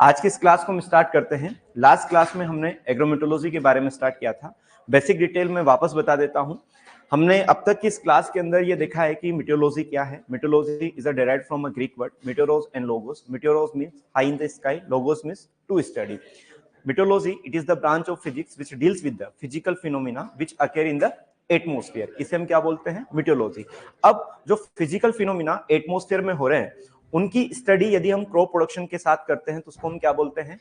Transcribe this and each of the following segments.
आज की इस क्लास को हम स्टार्ट करते हैं। लास्ट क्लास में हमने एग्रोमेटोलॉजी के बारे में स्टार्ट किया था। बेसिक डिटेल में वापस बता देता हूं। हमने अब तक की इस क्लास के अंदर ये देखा है कि मेटेरोलॉजी क्या है। Meteorology is a derived from a Greek word meteoros and logos. Meteoros means high in the sky, logos means to study. Meteorology, it is the branch of physics which deals with the physical phenomena which occur in the atmosphere. इसे हम क्या बोलते हैं? मीटियोलॉजी। अब जो physical phenomena atmosphere में हो रहे हैं उनकी स्टडी यदि हम क्रॉप प्रोडक्शन के साथ करते हैं तो उसको हम क्या बोलते हैं?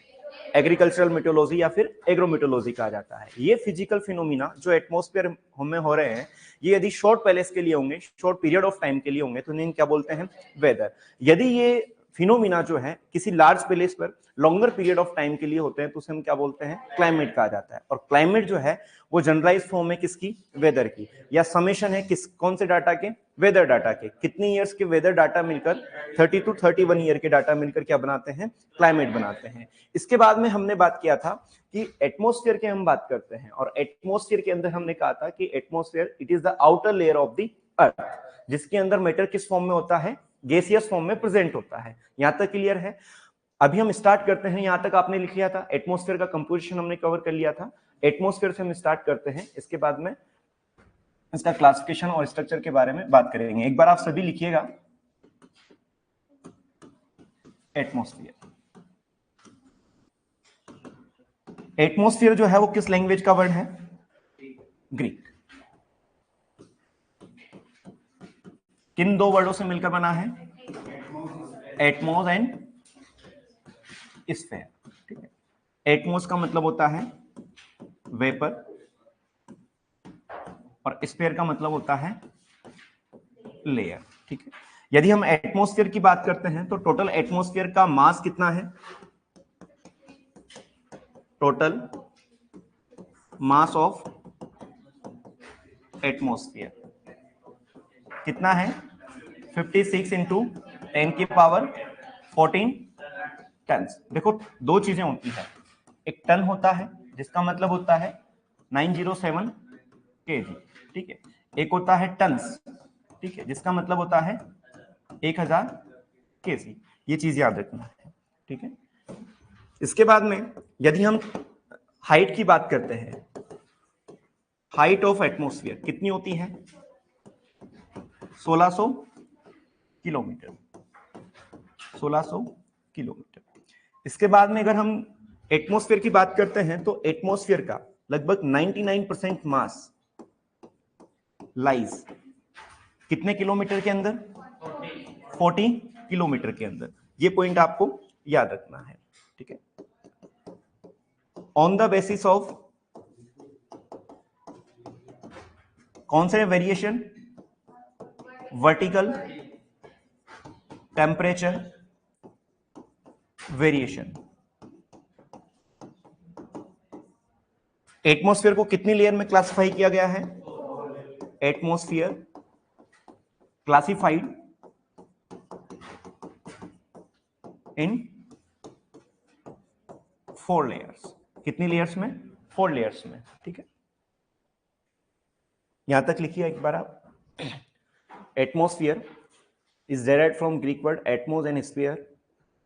एग्रीकल्चरल मीटियोलॉजी या फिर एग्रोमीटियोलॉजी कहा जाता है। ये फिजिकल फिनोमिना जो एटमोस्फियर में हो रहे हैं ये यदि शॉर्ट पैलेस के लिए होंगे, शॉर्ट पीरियड ऑफ टाइम के लिए होंगे तो इन्हें क्या बोलते हैं? वेदर। यदि ये फिनोमिना जो है किसी लार्ज प्लेस पर लॉन्गर पीरियड ऑफ टाइम के लिए होते हैं तो उसे हम क्या बोलते हैं? क्लाइमेट कहा जाता है। और क्लाइमेट जो है वो जनरलाइज फॉर्म है किसकी? वेदर की, या समेशन है किस कौन से डाटा के? वेदर डाटा के। कितने ईयर्स के वेदर डाटा मिलकर 30 to 31 ईयर के डाटा मिलकर क्या बनाते हैं? क्लाइमेट बनाते हैं। इसके बाद में हमने बात किया था कि एटमोस्फियर की हम बात करते हैं और एटमोस्फियर के अंदर हमने कहा था कि atmosphere it is the outer layer of the earth, जिसके अंदर मैटर किस फॉर्म में होता है? गैसियस फॉर्म में प्रेजेंट होता है। यहां तक क्लियर है? अभी हम स्टार्ट करते हैं। यहां तक आपने लिख लिया था। एटमोस्फेयर का कंपोजिशन हमने कवर कर लिया था। एटमोस्फेयर से हम स्टार्ट करते हैं। इसके बाद में इसका क्लासिफिकेशन और स्ट्रक्चर के बारे में बात करेंगे। एक बार आप सभी लिखिएगा एटमोस्फियर। एटमोस्फियर जो है वो किस लैंग्वेज का वर्ड है? ग्रीक। किन दो वर्डों से मिलकर बना है? Atmos and sphere. ठीक है। एटमोस का मतलब होता है वेपर और स्फेयर का मतलब होता है लेयर। ठीक है। यदि हम एटमॉस्फेयर की बात करते हैं तो टोटल एटमॉस्फेयर का मास कितना है? टोटल मास ऑफ एटमॉस्फेयर कितना है? 56 इंटू 10 की पावर 14 टन। देखो दो चीजें होती है, एक टन होता है जिसका मतलब होता है 907 केजी। ठीक है। एक होता है टन्स, ठीक है, जिसका मतलब होता है 1000 केजी। ये चीज याद रखना है। ठीक है। इसके बाद में यदि हम हाइट की बात करते हैं, हाइट ऑफ एटमॉस्फेयर कितनी होती है? 1600 किलोमीटर। 1600 किलोमीटर। इसके बाद में अगर हम एटमॉस्फेयर की बात करते हैं तो एटमॉस्फेयर का लगभग 99% मास लाइज कितने किलोमीटर के अंदर? 40 किलोमीटर के अंदर। ये पॉइंट आपको याद रखना है। ठीक है। ऑन द बेसिस ऑफ कौन से variation? Vertical temperature variation. Atmosphere को कितनी लेयर में क्लासिफाई किया गया है? Atmosphere classified in 4 layers. कितनी लेयर्स में? 4 लेयर्स में। ठीक है। यहां तक लिखिए एक बार आप। Atmosphere is derived from Greek word Atmos and sphere.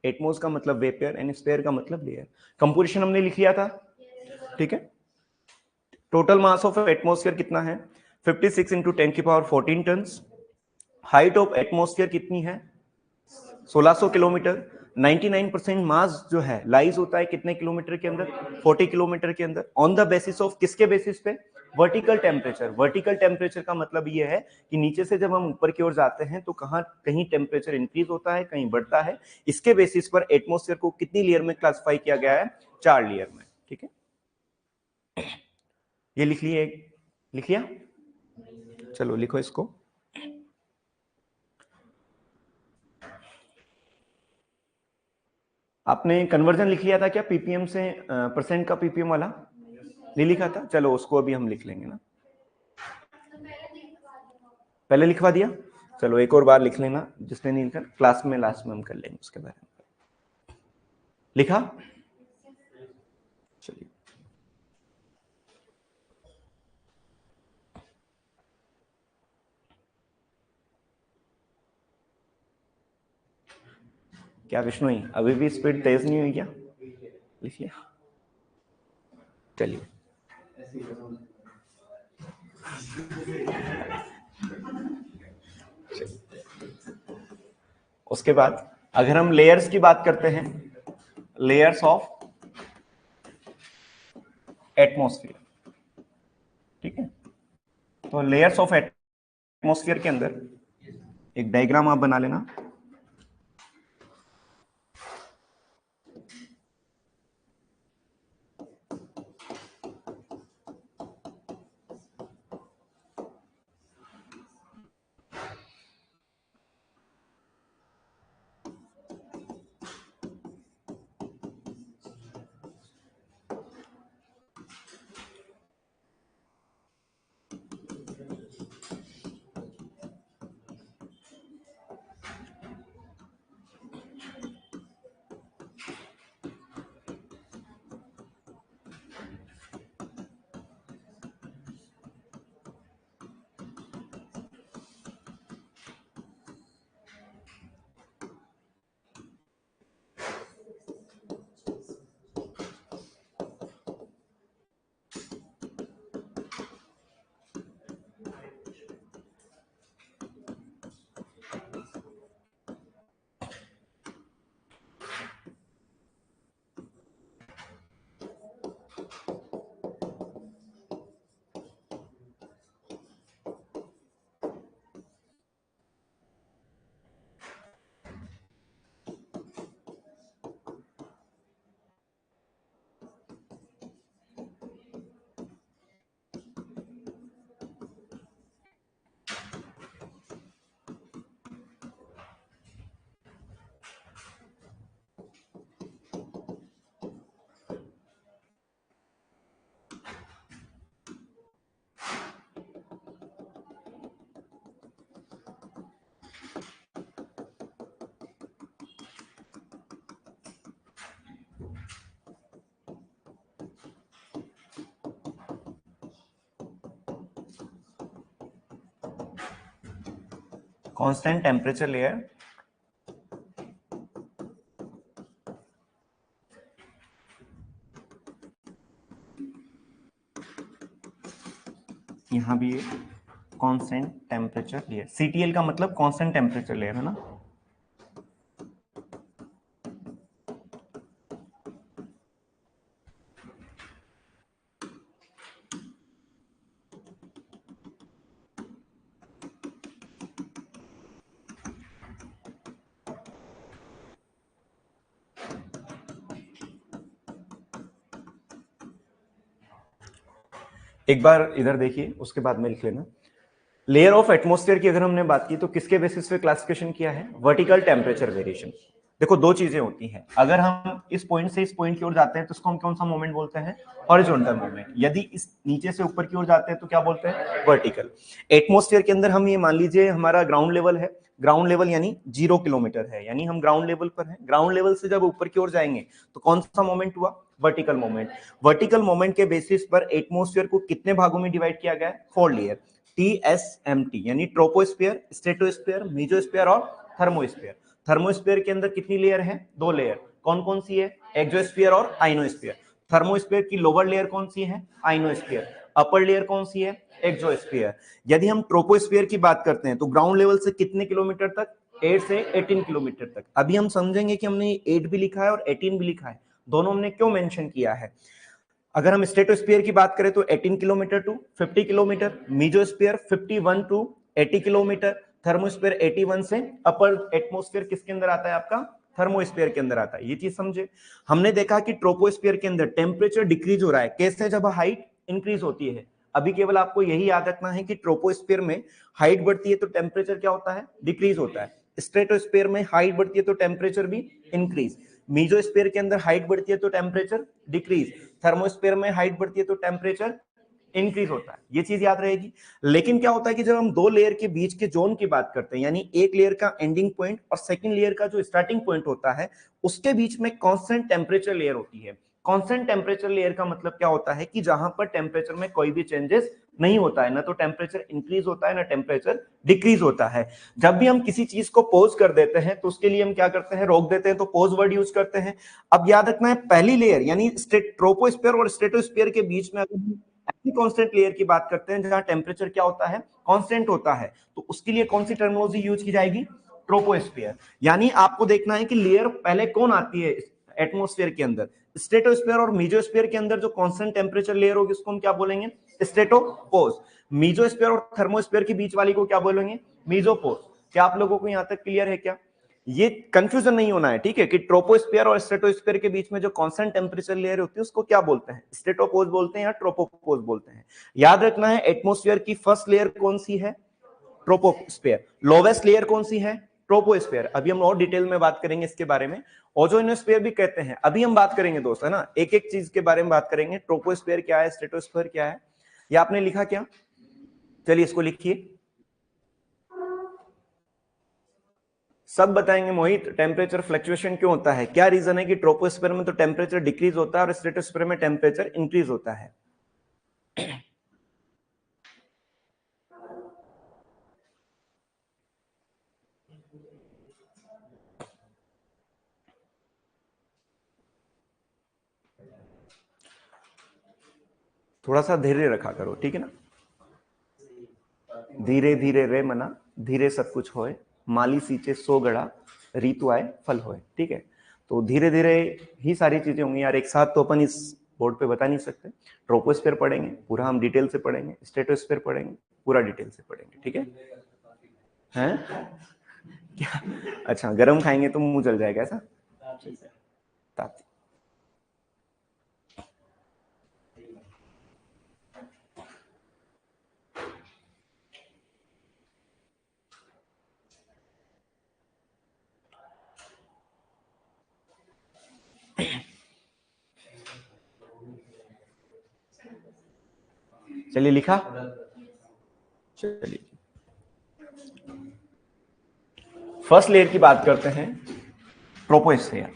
Atmos का मतलब वेपर एंड स्फीयर का मतलब लेयर। कंपोजिशन हमने लिख लिया था। ठीक है। टोटल मास ऑफ एटमॉस्फेयर कितना है? 56 इंटू 10 की power 14 ton. Height of atmosphere कितनी है? 1600 किलोमीटर। 99% मास जो है लाइज होता है कितने किलोमीटर के अंदर? 40 किलोमीटर के अंदर। ऑन द बेसिस ऑफ किसके बेसिस पे? Vertical temperature. वर्टिकल टेम्परेचर का मतलब ये है कि नीचे से जब हम ऊपर की ओर जाते हैं तो कहीं टेम्परेचर इंक्रीज होता है, कहीं बढ़ता है। इसके बेसिस पर एटमॉस्फेयर को कितनी लेयर में क्लासिफाई किया गया है? 4 लेयर में। ठीक है। ये लिख लिए? लिख लिया? चलो लिखो इसको। आपने कन्वर्जन लिख लिया था क्या पीपीएम से परसेंट का पीपीएम वाला? नहीं लिखा था? चलो उसको अभी हम लिख लेंगे ना। पहले लिखवा दिया? चलो एक और बार लिख लेना, जिसने नहीं लिखा क्लास में लास्ट में हम कर लेंगे उसके बारे में। लिखा? चलिए। क्या विष्णु अभी भी स्पीड तेज नहीं हुई क्या? लिखिए, चलिए। उसके बाद अगर हम लेयर्स की बात करते हैं, लेयर्स ऑफ एटमॉस्फेयर, ठीक है। तो लेयर्स ऑफ एटमॉस्फेयर के अंदर एक डायग्राम आप बना लेना। कांस्टेंट टेम्परेचर लेयर, यहां भी कांस्टेंट टेम्परेचर लेयर, CTL का मतलब कांस्टेंट टेम्परेचर लेयर है ना। एक बार इधर देखिए, उसके बाद में लिख लेना। लेयर ऑफ एटमॉस्फेयर की अगर हमने बात की तो किसके बेसिस पे क्लासिफिकेशन किया है? Vertical temperature variation. देखो दो चीजें होती हैं, अगर हम इस पॉइंट से इस पॉइंट की ओर जाते हैं तो उसको हम कौन सा मोमेंट बोलते हैं? Horizontal movement. यदि इस नीचे से ऊपर की ओर जाते हैं तो क्या बोलते हैं? वर्टिकल। एटमॉस्फेयर के अंदर हम ये मान लीजिए हमारा ग्राउंड लेवल है, ग्राउंड लेवल यानी 0 किलोमीटर है, यानी हम ग्राउंड लेवल पर हैं। ग्राउंड लेवल से जब ऊपर की ओर जाएंगे तो कौन सा मोमेंट हुआ? Vertical moment. वर्टिकल मोमेंट के बेसिस पर एटमॉस्फेयर को कितने भागों में डिवाइड किया गया है? 4 लेयर, TSMT, यानी ट्रोपोस्फीयर, स्ट्रेटोस्फीयर, मेसोस्फीयर और थर्मोस्फीयर। थर्मोस्फीयर के अंदर कितनी लेयर है? 2 लेयर। कौन कौन सी है? एक्सोस्फीयर और आइनोस्फीयर। थर्मोस्फीयर की लोअर लेयर कौन सी है? आइनोस्फीयर। अपर लेयर कौन सी है? एक्सोस्फीयर। यदि हम ट्रोपोस्फीयर की बात करते हैं तो ग्राउंड लेवल से कितने किलोमीटर तक? 8 से 18 किलोमीटर तक। अभी हम समझेंगे कि हमने 8 भी लिखा है और 18 भी लिखा है, दोनों हमने क्यों मेंशन किया है। अगर हम स्ट्रेटोस्फीयर की बात करें तो 18 kilometre to 50 kilometre, mesosphere 51 to 80 kilometre, thermosphere 81 से अपर एटमॉस्फेयर किसके अंदर आता है? आपका थर्मोस्फीयर के अंदर आता है। ये चीज समझे। हमने देखा कि ट्रोपोस्फीयर के अंदर टेम्परेचर डिक्रीज हो रहा है, कैसे? जब हाइट इंक्रीज होती है। अभी केवल आपको यही याद रखना है कि ट्रोपोस्फीयर में हाइट बढ़ती है तो टेम्परेचर क्या होता है? डिक्रीज होता है। स्ट्रेटोस्फीयर में हाइट बढ़ती है तो टेम्परेचर भी इंक्रीज। मेसोस्फीयर के अंदर हाइट बढ़ती है तो टेम्परेचर डिक्रीज। थर्मोस्फीयर में हाइट बढ़ती है तो टेम्परेचर इंक्रीज होता है। ये चीज याद रहेगी। लेकिन क्या होता है कि जब हम दो लेयर के बीच के जोन की बात करते हैं, यानी एक लेयर का एंडिंग पॉइंट और सेकंड लेयर का जो स्टार्टिंग पॉइंट होता है, उसके बीच में कांस्टेंट टेम्परेचर लेयर होती है। कांस्टेंट टेम्परेचर लेयर का मतलब क्या होता है कि जहां पर टेम्परेचर में कोई भी चेंजेस नहीं होता है, ना तो टेम्परेचर इंक्रीज होता है ना टेम्परेचर डिक्रीज होता है। जब भी हम किसी चीज को पॉज कर देते हैं तो उसके लिए हम क्या करते हैं, रोक देते हैं, तो पॉज वर्ड यूज करते हैं। अब याद रखना है पहली लेयर यानी ट्रोपोस्फीयर और स्ट्रेटोस्फीयर के बीच में अगर हम ऐसी कांस्टेंट लेयर की बात करते हैं जहां टेम्परेचर क्या होता है, कांस्टेंट होता है, तो उसके लिए कौन सी टर्मिनोलॉजी यूज की जाएगी, ट्रोपोस्फीयर। यानी आपको देखना है कि लेयर पहले कौन आती है एटमॉस्फेयर के अंदर, स्ट्रेटोस्फीयर और मीजोस्फीयर के अंदर जो कांस्टेंट टेम्परेचर लेयर होगी उसको हम क्या बोलेंगे, स्ट्रेटोपोज। मीजोस्फीयर और थर्मोस्फीयर के बीच वाली को क्या बोलेंगे, मीजोपोज। क्या आप लोगों को यहां तक क्लियर है क्या? ये कंफ्यूजन नहीं होना है, ठीक है, कि ट्रोपोस्फीयर और स्ट्रेटोस्फीयर के बीच में जो कांस्टेंट टेम्परेचर लेयर होती है उसको क्या बोलते हैं, स्ट्रेटोपोज बोलते हैं या ट्रोपोपोज बोलते हैं। याद रखना है एटमॉस्फेयर की फर्स्ट लेयर कौन सी है, ट्रोपोस्फीयर। लोवेस्ट लेयर कौन सी है, ट्रोपोस्फीयर। अभी हम और डिटेल में बात करेंगे इसके बारे में। ओजोनोस्फीयर भी कहते हैं, अभी हम बात करेंगे दोस्त, है ना, एक एक चीज के बारे में बात करेंगे। ट्रोपोस्फीयर क्या है, स्ट्रेटोस्फीयर क्या है, ये आपने लिखा क्या? चलिए इसको लिखिए, सब बताएंगे। मोहित, टेम्परेचर फ्लक्चुएशन क्यों होता है, क्या रीजन है कि ट्रोपोस्फीयर में तो टेम्परेचर डिक्रीज होता है और स्ट्रेटोस्फीयर में टेम्परेचर इंक्रीज होता है? थोड़ा सा धैर्य रखा करो, ठीक है ना। धीरे धीरे रे मना, धीरे सब कुछ होए, माली सींचे सो गड़ा, ऋतु आए फल होए, ठीक है। तो धीरे धीरे ही सारी चीजें होंगी यार, एक साथ तो अपन इस बोर्ड पे बता नहीं सकते। ट्रोपोस्फीयर पढ़ेंगे पूरा हम डिटेल से पढ़ेंगे, स्ट्रेटोस्फीयर पढ़ेंगे पूरा डिटेल से पढ़ेंगे, ठीक है। हैं क्या? अच्छा, गरम खाएंगे तो मुंह जल जाएगा ऐसा? ताती। चलिए लिखा, चलिए फर्स्ट लेयर की बात करते हैं, ट्रोपोस्फीयर।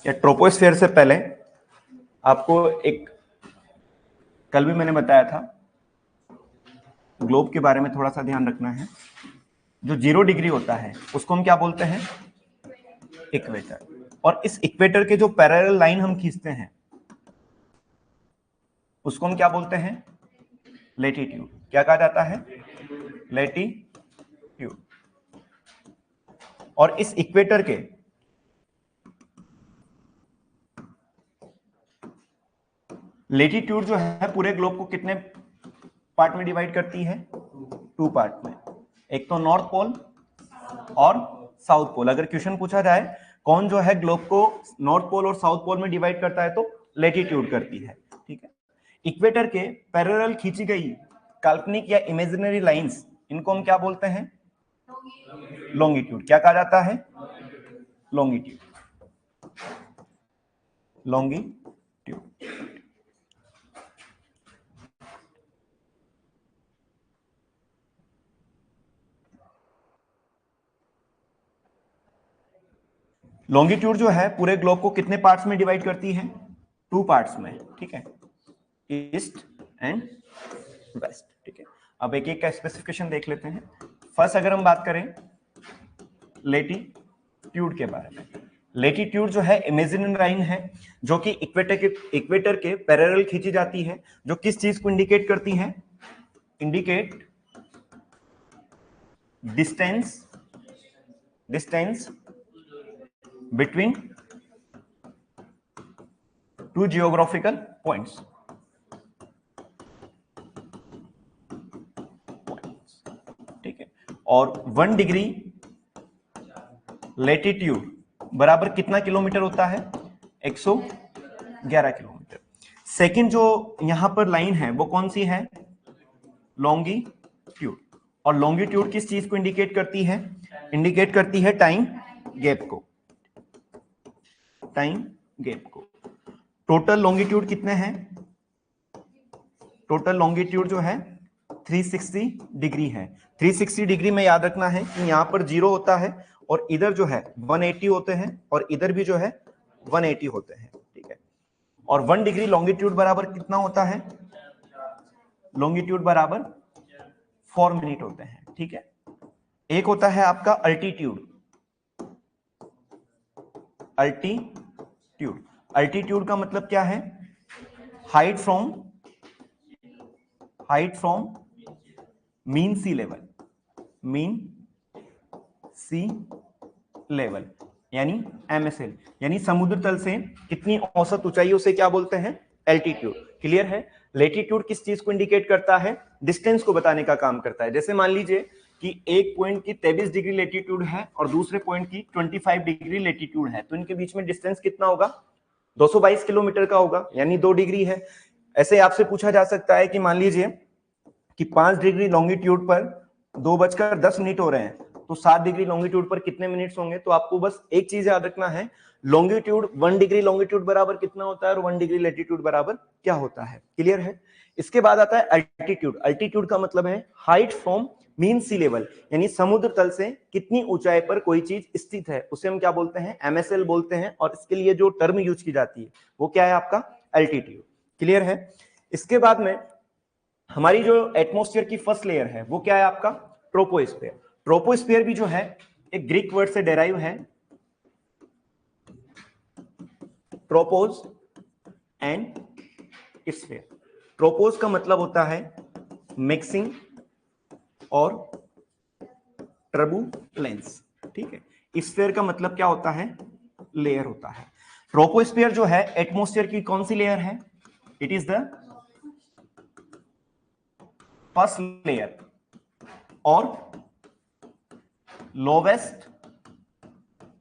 या ट्रोपोस्फीयर से पहले आपको एक, कल भी मैंने बताया था, ग्लोब के बारे में थोड़ा सा ध्यान रखना है। जो 0 डिग्री होता है उसको हम क्या बोलते हैं, इक्वेटर। और इस इक्वेटर के जो पैरेलल लाइन हम खींचते हैं उसको हम क्या बोलते हैं, लेटीट्यूड। क्या कहा जाता है, लेटीट्यूड। और इस इक्वेटर के लेटीट्यूड जो है पूरे ग्लोब को कितने पार्ट में डिवाइड करती है, 2 पार्ट में। एक तो नॉर्थ पोल और साउथ पोल। अगर क्वेश्चन पूछा जाए कौन जो है ग्लोब को नॉर्थ पोल और साउथ पोल में डिवाइड करता है तो लेटीट्यूड करती है, ठीक है। इक्वेटर के पैरेलल खींची गई काल्पनिक या इमेजिनरी लाइंस, इनको हम क्या बोलते हैं, लॉन्गिट्यूड। क्या कहा जाता है, लॉन्गिट्यूड, लॉन्गिट्यूड। लॉन्गिट्यूड जो है पूरे ग्लोब को कितने पार्ट्स में डिवाइड करती है, 2 पार्ट्स में, ठीक है, ईस्ट एंड वेस्ट, ठीक है। अब एक एक का स्पेसिफिकेशन देख लेते हैं। फर्स्ट अगर हम बात करें लेटीट्यूड के बारे में, लेटीट्यूड जो है इमेजिनरी लाइन है जो कि इक्वेटर के पैरेलल खींची जाती है, जो किस चीज को इंडिकेट करती है, indicate distance between 2 geographical points, ठीक है। और 1 डिग्री लेटीट्यूड बराबर कितना किलोमीटर होता है, 111 किलोमीटर। सेकंड जो यहां पर लाइन है वो कौन सी है, लॉन्गिट्यूड। और लॉन्गिट्यूड किस चीज को इंडिकेट करती है, इंडिकेट करती है टाइम गैप को, टाइम गैप को। टोटल लॉन्गिट्यूड कितने हैं, टोटल लॉन्गिट्यूड जो है 360 डिग्री है। 360 डिग्री में याद रखना है कि यहां पर 0 होता है और इधर जो है 180 होते हैं और इधर भी जो है 180 होते हैं, ठीक है। और 1 डिग्री लॉन्गिट्यूड बराबर कितना होता है? लॉन्गिट्यूड बराबर 4 मिनट होते हैं, ठीक है। एक होता है आपका अल्टीट्यूड, अल्टीट्यूड, अल्टीट्यूड का मतलब क्या है? Height from mean sea level, mean sea level यानी MSL, यानी समुद्र तल से कितनी औसत ऊंचाई, उसे क्या बोलते हैं? एल्टीट्यूड। क्लियर है? लेटीट्यूड किस चीज को इंडिकेट करता है? डिस्टेंस को बताने का काम करता है। जैसे मान लीजिए कि एक पॉइंट की 23 डिग्री लेटीट्यूड है और दूसरे पॉइंट की 25 डिग्री लेटीट्यूड है, तो इनके बीच में डिस्टेंस कितना होगा? 222 किलोमीटर का होगा, यानी 2 डिग्री है। ऐसे आपसे पूछा जा सकता है कि मान लीजिए कि 5 डिग्री लॉन्गिट्यूड पर 2:10 हो रहे हैं, तो 7 डिग्री लॉन्गिट्यूड पर कितने मिनट्स होंगे? तो आपको बस एक चीज याद रखना है, लॉन्गिट्यूड 1 डिग्री लॉन्गिट्यूड बराबर कितना होता है और 1 डिग्री लैटिट्यूड बराबर क्या होता है। क्लियर है? इसके बाद आता है अल्टीट्यूड। अल्टीट्यूड का मतलब है height from mean sea level, यानी समुद्र तल से कितनी ऊंचाई पर कोई चीज स्थित है, उसे हम क्या बोलते हैं? MSL बोलते हैं। और इसके लिए जो टर्म यूज की जाती है वो क्या है? आपका अल्टीट्यूड। क्लियर है? इसके बाद में हमारी जो एटमॉस्फेयर की फर्स्ट लेयर है वो क्या है? आपका ट्रोपोस्फेयर। ट्रोपोस्फेयर भी जो है एक ग्रीक वर्ड से डेराइव है, ट्रोपोज एंड स्फेयर। ट्रोपोज का मतलब होता है मिक्सिंग और टर्बुलेंस, ठीक है। स्फेयर का मतलब क्या होता है? लेयर होता है। ट्रोपोस्फेयर जो है एटमॉस्फेयर की कौन सी लेयर है? It is the first layer और लोवेस्ट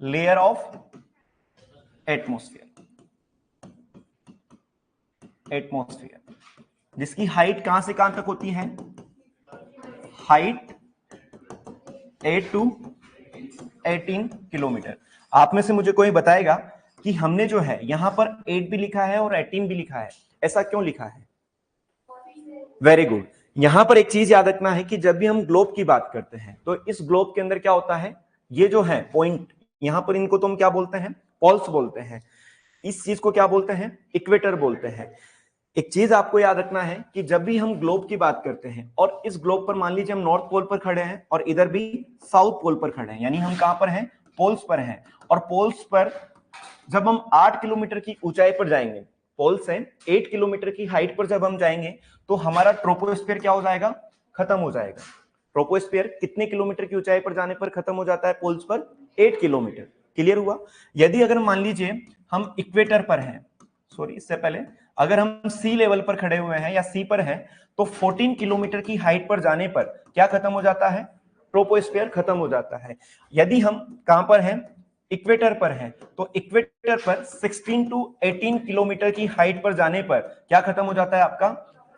लेयर ऑफ एटमॉस्फेयर, जिसकी हाइट कहां से कहां तक होती है? Height 8 to 18 kilometre. आप में से मुझे कोई बताएगा कि हमने जो है यहां पर 8 भी लिखा है और 18 भी लिखा है, ऐसा क्यों लिखा है? Very good. यहां पर एक चीज याद रखना है कि जब भी हम ग्लोब की बात करते हैं तो इस ग्लोब के अंदर क्या होता है? ये जो है पॉइंट, यहां पर इनको तो हम क्या बोलते हैं? पोल्स बोलते हैं। इस चीज को क्या बोलते हैं? इक्वेटर बोलते हैं। एक चीज आपको याद रखना है कि जब भी हम ग्लोब की बात करते हैं और इस ग्लोब पर मान लीजिए हम नॉर्थ पोल पर खड़े हैं और इधर भी साउथ पोल पर खड़े हैं, यानी हम कहां पर हैं? पोल्स पर हैं। और पोल्स पर जब हम 8 किलोमीटर की ऊंचाई पर जाएंगे, पोल से 8 किलोमीटर की हाइट पर जब हम जाएंगे तो हमारा ट्रोपोस्फेयर क्या हो जाएगा? खत्म हो जाएगा। ट्रोपोस्फेयर कितने किलोमीटर की ऊंचाई पर जाने पर खत्म हो जाता है? पोल्स पर 8 किलोमीटर। क्लियर हुआ? यदि अगर मान लीजिए हम इक्वेटर पर हैं, सॉरी इससे पहले अगर हम सी लेवल पर खड़े हुए हैं या सी पर हैं, तो 14 किलोमीटर की हाइट पर जाने पर क्या खत्म हो जाता है? ट्रोपोस्फेयर खत्म हो जाता है। यदि हम कहां पर हैं? इक्वेटर पर हैं, तो इक्वेटर पर 16 टू 18 किलोमीटर की हाइट पर जाने पर क्या खत्म हो जाता है? आपका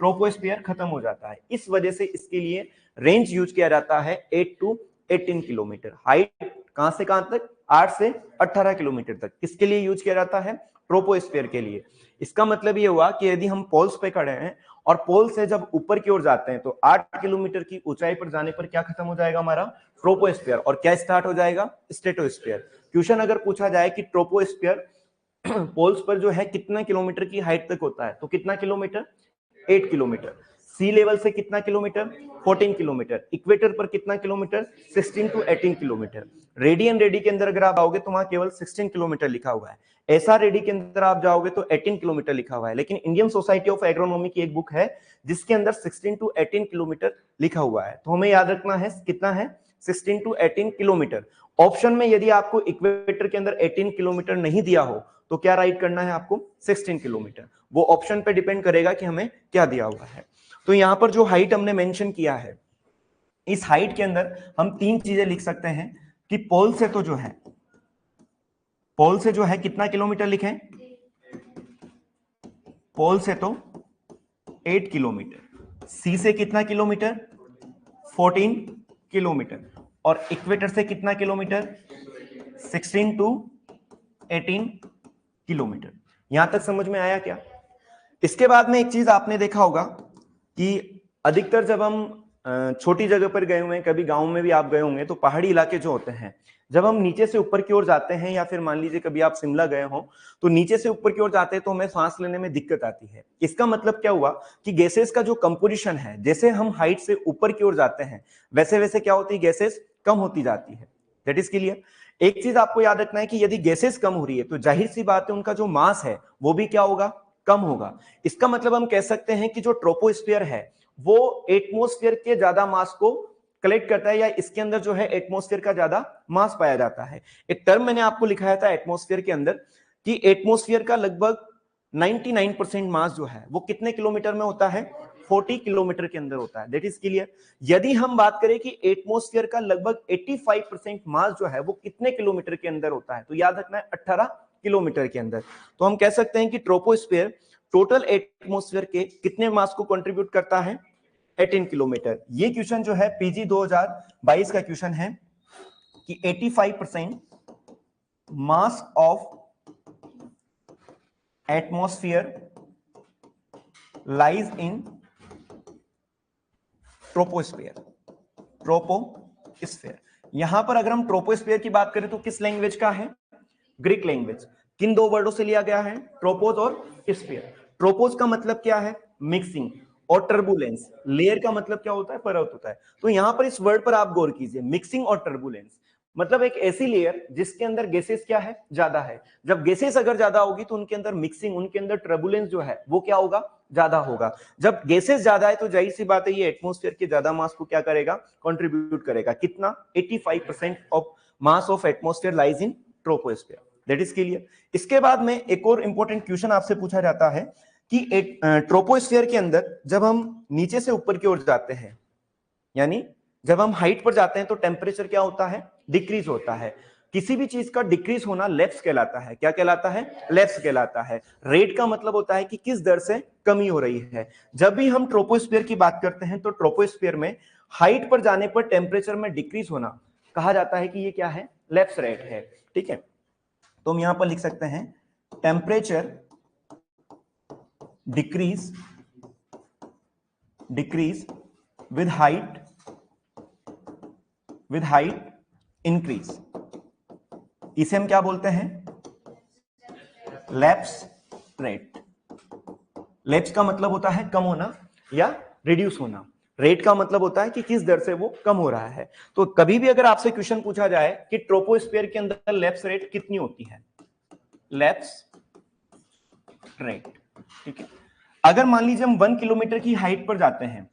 ट्रोपोस्फेयर खत्म हो जाता है। इस वजह से इसके लिए रेंज यूज किया जाता है 8 टू 18 किलोमीटर। हाइट कहां से कहां तक? 8 से 18 किलोमीटर तक। किसके लिए यूज किया जाता है? ट्रोपोस्फेयर के लिए। इसका मतलब ये हुआ कि यदि हम पोल्स पे खड़े हैं और पोल से जब ऊपर की ओर जाते हैं तो 8 किलोमीटर की ऊंचाई पर जाने पर क्या खत्म हो जाएगा? हमारा ट्रोपोस्फेयर। और क्या स्टार्ट हो जाएगा? स्ट्रेटोस्फेयर। क्वेश्चन अगर पूछा जाए कि ट्रोपोस्फेयर पोल्स पर जो है कितना किलोमीटर की हाइट तक होता है, तो कितना किलोमीटर? 8 किलोमीटर। सी लेवल से कितना किलोमीटर? 14 किलोमीटर। इक्वेटर पर कितना kilometre? 16 to 18 kilometre. Ready and ready के अंदर अगर आप आओगे तो वहां केवल 16 किलोमीटर लिखा हुआ है। ऐसा रेडी के अंदर आप जाओगे तो 18 किलोमीटर लिखा हुआ है। लेकिन इंडियन सोसाइटी ऑफ एग्रोनॉमी की एक बुक है जिसके अंदर 16 टू 18 किलोमीटर लिखा हुआ है। तो हमें याद रखना है कितना है? 16 टू 18 किलोमीटर। ऑप्शन में यदि आपको इक्वेटर के अंदर 18 किलोमीटर नहीं दिया हो तो क्या राइट करना है आपको? 16 किलोमीटर। वो ऑप्शन पे डिपेंड करेगा कि हमें क्या दिया हुआ है। तो यहां पर जो हाइट हमने मेंशन किया है, इस हाइट के अंदर हम 3 चीजें लिख सकते हैं कि पोल से तो जो है, पोल से जो है कितना किलोमीटर लिखें? पोल से तो 8 किलोमीटर। सी से कितना किलोमीटर? 14 किलोमीटर। और इक्वेटर से कितना किलोमीटर? 16 to 18 kilometre. यहां तक समझ में आया क्या? इसके बाद में एक चीज आपने देखा होगा कि अधिकतर जब हम छोटी जगह पर गए हुए हैं, कभी गांव में भी आप गए होंगे, तो पहाड़ी इलाके जो होते हैं, जब हम नीचे से ऊपर की ओर जाते हैं, या फिर मान लीजिए कभी आप शिमला गए हो, तो नीचे से ऊपर की ओर जाते हैं तो हमें सांस लेने में दिक्कत आती है। इसका मतलब क्या हुआ कि गैसेस का जो कंपोजिशन है, जैसे हम हाइट से ऊपर की ओर जाते हैं वैसे वैसे क्या होती है, गैसेस कम होती जाती है। That is clear. एक चीज आपको याद रखना है कि यदि गैसेस कम हो रही है तो जाहिर सी बात है उनका जो मास है वो भी क्या होगा, कम होगा। इसका मतलब हम कह सकते हैं कि जो ट्रोपोस्फियर है वो एटमॉस्फेयर के ज्यादा मास को कलेक्ट करता है, या इसके अंदर जो है एटमॉस्फेयर का ज्यादा मास पाया जाता है। एक टर्म मैंने आपको लिखाया था एटमॉस्फेयर के अंदर कि एटमॉस्फेयर का लगभग 99% मास जो है वो कितने किलोमीटर में होता है, 40 किलोमीटर के अंदर होता है। That is clear. यदि हम बात करें कि एटमॉस्फेयर का लगभग 85% मास जो है वो कितने किलोमीटर के अंदर होता है, तो याद रखना है 18 किलोमीटर के अंदर। तो हम कह सकते हैं कि ट्रोपोस्फेयर टोटल एटमॉस्फेयर के कितने मास को कंट्रीब्यूट करता है, 18 किलोमीटर। ये क्वेश्चन जो है पीजी 2022 का क्वेश्चन है कि 85% मास of atmosphere lies in troposphere. Troposphere, यहां पर अगर हम ट्रोपोस्फेयर की बात करें तो किस लैंग्वेज का है, ग्रीक लैंग्वेज। किन दो वर्डों से लिया गया है, ट्रोपोज और स्फीयर। ट्रोपोज का मतलब क्या है, मिक्सिंग, और टर्बुलेंस, लेयर का मतलब क्या होता है, परत होता है। तो यहां पर इस वर्ड पर आप गौर कीजिए, मिक्सिंग और टर्बुलेंस, मतलब एक ऐसी लेयर जिसके अंदर गैसेस क्या है, ज्यादा है। जब गैसेस अगर ज्यादा होगी तो उनके अंदर मिक्सिंग, उनके अंदर टर्बुलेंस जो है वो क्या होगा, ज्यादा होगा। जब गैसेस ज्यादा है तो जाहिर सी बात है ये एटमॉस्फेयर के ज्यादा मास को क्या करेगा, कंट्रीब्यूट करेगा। कितना, 85% of mass of atmosphere lies in troposphere. That is clear. इसके बाद में एक और इंपॉर्टेंट क्वेश्चन आपसे पूछा जाता है कि ट्रोपोस्फेयर के अंदर जब हम नीचे से ऊपर की ओर जाते हैं, यानी जब हम हाइट पर जाते हैं तो टेम्परेचर क्या होता है, डिक्रीज होता है। किसी भी चीज का डिक्रीज होना लेप्स कहलाता है। क्या कहलाता है, लेप्स कहलाता है। रेट का मतलब होता है कि किस दर से कमी हो रही है। जब भी हम ट्रोपोस्फेयर की बात करते हैं तो ट्रोपोस्फेयर में हाइट पर जाने पर टेम्परेचर में डिक्रीज होना कहा जाता है कि ये क्या है, लेप्स रेट है। ठीक है, तो हम यहां पर लिख सकते हैं temperature decrease with height increase. इसे हम क्या बोलते हैं, लैप्स रेट। लैप्स का मतलब होता है कम होना या रिड्यूस होना। रेट का मतलब होता है कि किस दर से वो कम हो रहा है। तो कभी भी अगर आपसे क्वेश्चन पूछा जाए कि ट्रोपोस्फेयर के अंदर लैप्स रेट कितनी होती है, लैप्स रेट, ठीक है। अगर मान लीजिए हम 1 किलोमीटर की हाइट पर जाते हैं,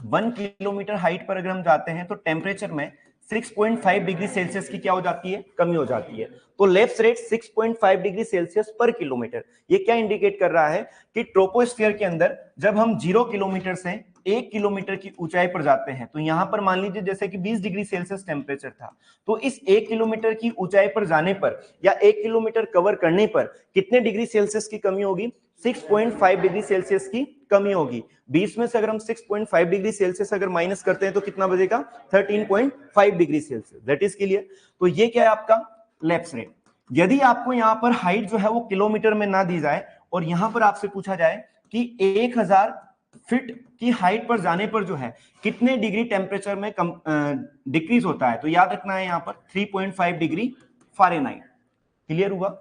1 किलोमीटर हाइट पर अगर हम जाते हैं तो टेम्परेचर में 6.5 डिग्री सेल्सियस की क्या हो जाती है, कमी हो जाती है। तो लेफ्ट रेट 6.5 डिग्री सेल्सियस पर किलोमीटर। ये क्या इंडिकेट कर रहा है कि ट्रोपोस्फियर के अंदर जब हम 0 किलोमीटर से 1 किलोमीटर की ऊंचाई पर जाते हैं, तो यहां पर मान लीजिए जैसे कि 20 डिग्री सेल्सियस टेम्परेचर था, तो इस 1 किलोमीटर की ऊंचाई पर जाने पर या 1 किलोमीटर कवर करने पर कितने डिग्री सेल्सियस की कमी होगी, 6.5 डिग्री सेल्सियस की कमी होगी। 20 में से अगर हम 6.5 डिग्री सेल्सियस अगर माइनस करते हैं तो कितना बचेगा, 13.5 degree Celsius. That is clear. तो ये क्या है आपका लैप्स रेट। यदि आपको यहां पर हाइट जो है वो किलोमीटर में ना दी जाए और यहां पर आपसे पूछा जाए कि 1000 फीट की हाइट पर जाने पर जो है कितने डिग्री टेम्परेचर में डिक्रीज होता है, तो याद रखना है यहां पर 3.5 डिग्री फ़ारेनहाइट। क्लियर हुआ।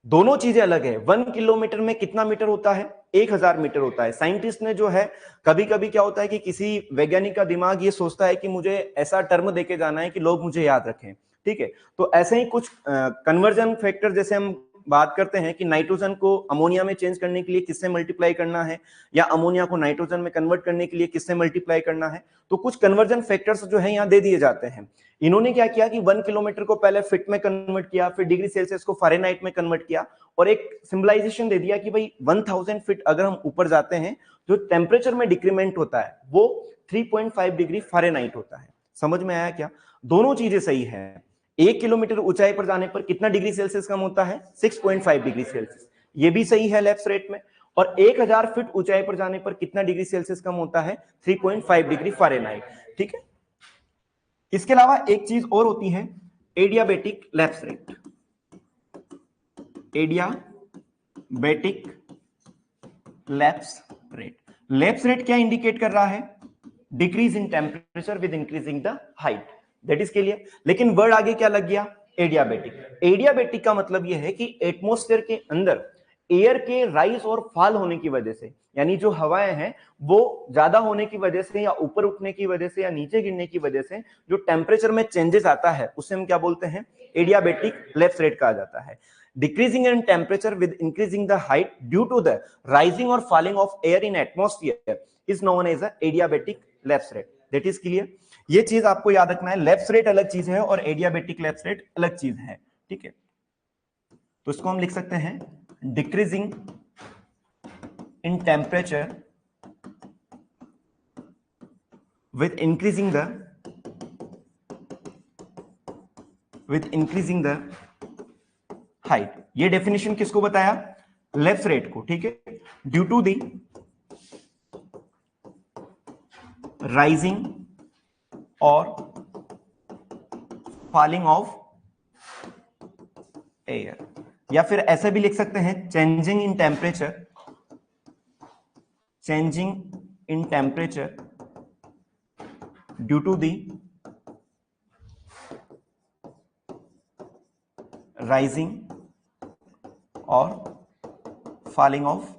दोनों चीजें अलग है। 1 किलोमीटर में कितना मीटर होता है, 1000 मीटर होता है। साइंटिस्ट ने जो है, कभी कभी क्या होता है कि किसी वैज्ञानिक का दिमाग ये सोचता है कि मुझे ऐसा टर्म देके जाना है कि लोग मुझे याद रखें, ठीक है। तो ऐसे ही कुछ कन्वर्जन फैक्टर, जैसे हम बात करते हैं कि नाइट्रोजन को अमोनिया में चेंज करने के लिए किससे मल्टीप्लाई करना है, या अमोनिया को नाइट्रोजन में कन्वर्ट करने के लिए किससे मल्टीप्लाई करना है, तो कुछ कन्वर्जन फैक्टर्स जो है यहाँ दे दिए जाते हैं। इन्होंने क्या किया कि 1 किलोमीटर को पहले फिट में कन्वर्ट किया, फिर डिग्री सेल्सियस को फ़ारेनहाइट में कन्वर्ट किया, और एक सिंबलाइजेशन दे दिया कि भाई 1000 फीट अगर हम ऊपर जाते हैं जो टेम्परेचर में डिक्रीमेंट होता है वो 3.5 डिग्री फ़ारेनहाइट होता है। समझ में आया क्या, दोनों चीजें सही है। 1 किलोमीटर ऊंचाई पर जाने पर कितना डिग्री सेल्सियस कम होता है, 6.5 डिग्री सेल्सियस, ये भी सही है लैप्स रेट में। और 1000 फीट ऊंचाई पर जाने पर कितना डिग्री सेल्सियस कम होता है, 3.5 डिग्री फ़ारेनहाइट, ठीक है। इसके अलावा एक चीज और होती है, adiabatic lapse rate. Adiabatic lapse rate. Lapse rate क्या इंडिकेट कर रहा है, decrease in temperature with increasing the height, that is clear. लेकिन वर्ड आगे क्या लग गया, एडियाबेटिक। एडियाबेटिक का मतलब यह है कि एटमॉस्फेयर के अंदर एयर के राइज और फॉल होने की वजह से, यानी जो हवाएं हैं वो ज्यादा होने की वजह से या ऊपर उठने की वजह से या नीचे गिरने की वजह से जो टेम्परेचर में चेंजेस आता है उसे हम क्या बोलते हैं, एडियाबेटिक लैप्स रेट कहा जाता है। Decreasing in temperature with increasing the height due to the rising or falling of air in atmosphere is known as a adiabatic lapse rate. That is clear? ये चीज आपको याद रखना है, लैप्स रेट अलग चीज है और एडियाबेटिक लैप्स रेट अलग चीज है, ठीक है। तो इसको हम लिख सकते हैं decreasing in temperature with increasing the height. ये डेफिनेशन किसको बताया, लैप्स रेट को, ठीक है। ड्यू टू दी राइजिंग और फॉलिंग ऑफ एयर, या फिर ऐसे भी लिख सकते हैं changing in temperature due to the rising और फॉलिंग ऑफ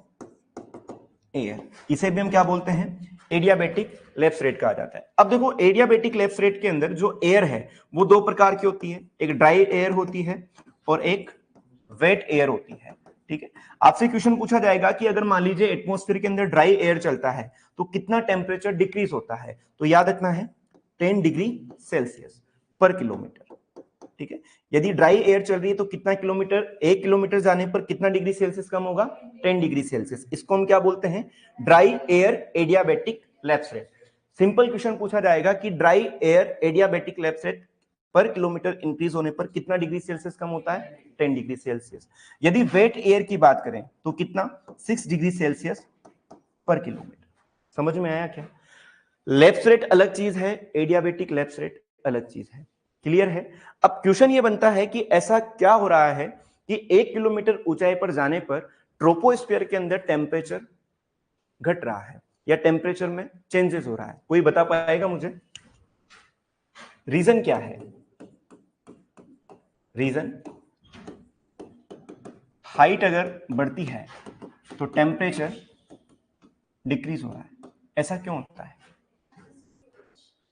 एयर। इसे भी हम क्या बोलते हैं, एडियाबेटिक लैप्स रेट कहा जाता है। अब देखो एडियाबेटिक लैप्स रेट के अंदर जो एयर है वो दो प्रकार की होती है, एक ड्राई एयर होती है और एक वेट एयर होती है, ठीक है। आपसे क्वेश्चन पूछा जाएगा कि अगर मान लीजिए एटमॉस्फेयर के अंदर ड्राई एयर चलता है तो कितना टेम्परेचर डिक्रीज होता है, तो याद रखना है 10 डिग्री सेल्सियस पर किलोमीटर, ठीक है। यदि ड्राई एयर चल रही है तो कितना किलोमीटर, 1 किलोमीटर जाने पर कितना डिग्री सेल्सियस कम होगा, 10 डिग्री सेल्सियस। इसको हम क्या बोलते हैं, dry air adiabatic lapse rate. Simple question पूछा जाएगा कि dry air adiabatic lapse rate पर किलोमीटर इंक्रीज होने पर कितना डिग्री सेल्सियस कम होता है, 10 डिग्री सेल्सियस। यदि वेट एयर की बात करें तो कितना, 6 डिग्री सेल्सियस पर किलोमीटर। समझ में आया क्या, लैप्स रेट अलग चीज है, एडियाबेटिक लैप्स रेट अलग चीज है, क्लियर है। अब क्वेश्चन ये बनता है कि ऐसा क्या हो रहा है कि 1 किलोमीटर ऊंचाई पर जाने पर ट्रोपोस्फीयर के अंदर टेम्परेचर घट रहा है या टेम्परेचर में चेंजेस हो रहा है, कोई बता पाएगा मुझे रीजन क्या है। रीजन, हाइट अगर बढ़ती है तो टेम्परेचर डिक्रीज हो रहा है, ऐसा क्यों होता है,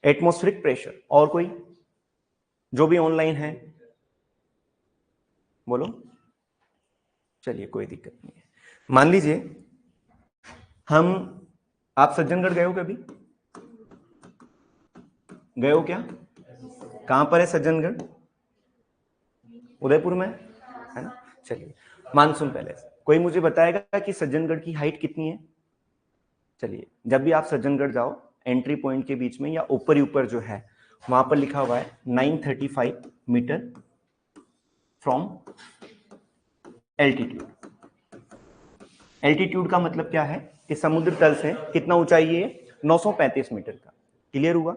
एटमॉस्फेरिक प्रेशर। और कोई जो भी ऑनलाइन है बोलो, चलिए कोई दिक्कत नहीं है। मान लीजिए आप सज्जनगढ़ गए हो, कभी गए हो क्या, कहां पर है सज्जनगढ़, उदयपुर में है ना। चलिए मानसून पैलेस, कोई मुझे बताएगा कि सज्जनगढ़ की हाइट कितनी है। चलिए जब भी आप सज्जनगढ़ जाओ, एंट्री पॉइंट के बीच में या ऊपर ही ऊपर जो है वहां पर लिखा हुआ है 935 मीटर फ्रॉम एल्टीट्यूड। एल्टीट्यूड का मतलब क्या है कि समुद्र तल से कितना ऊंचाई है, 935 मीटर का, क्लियर हुआ।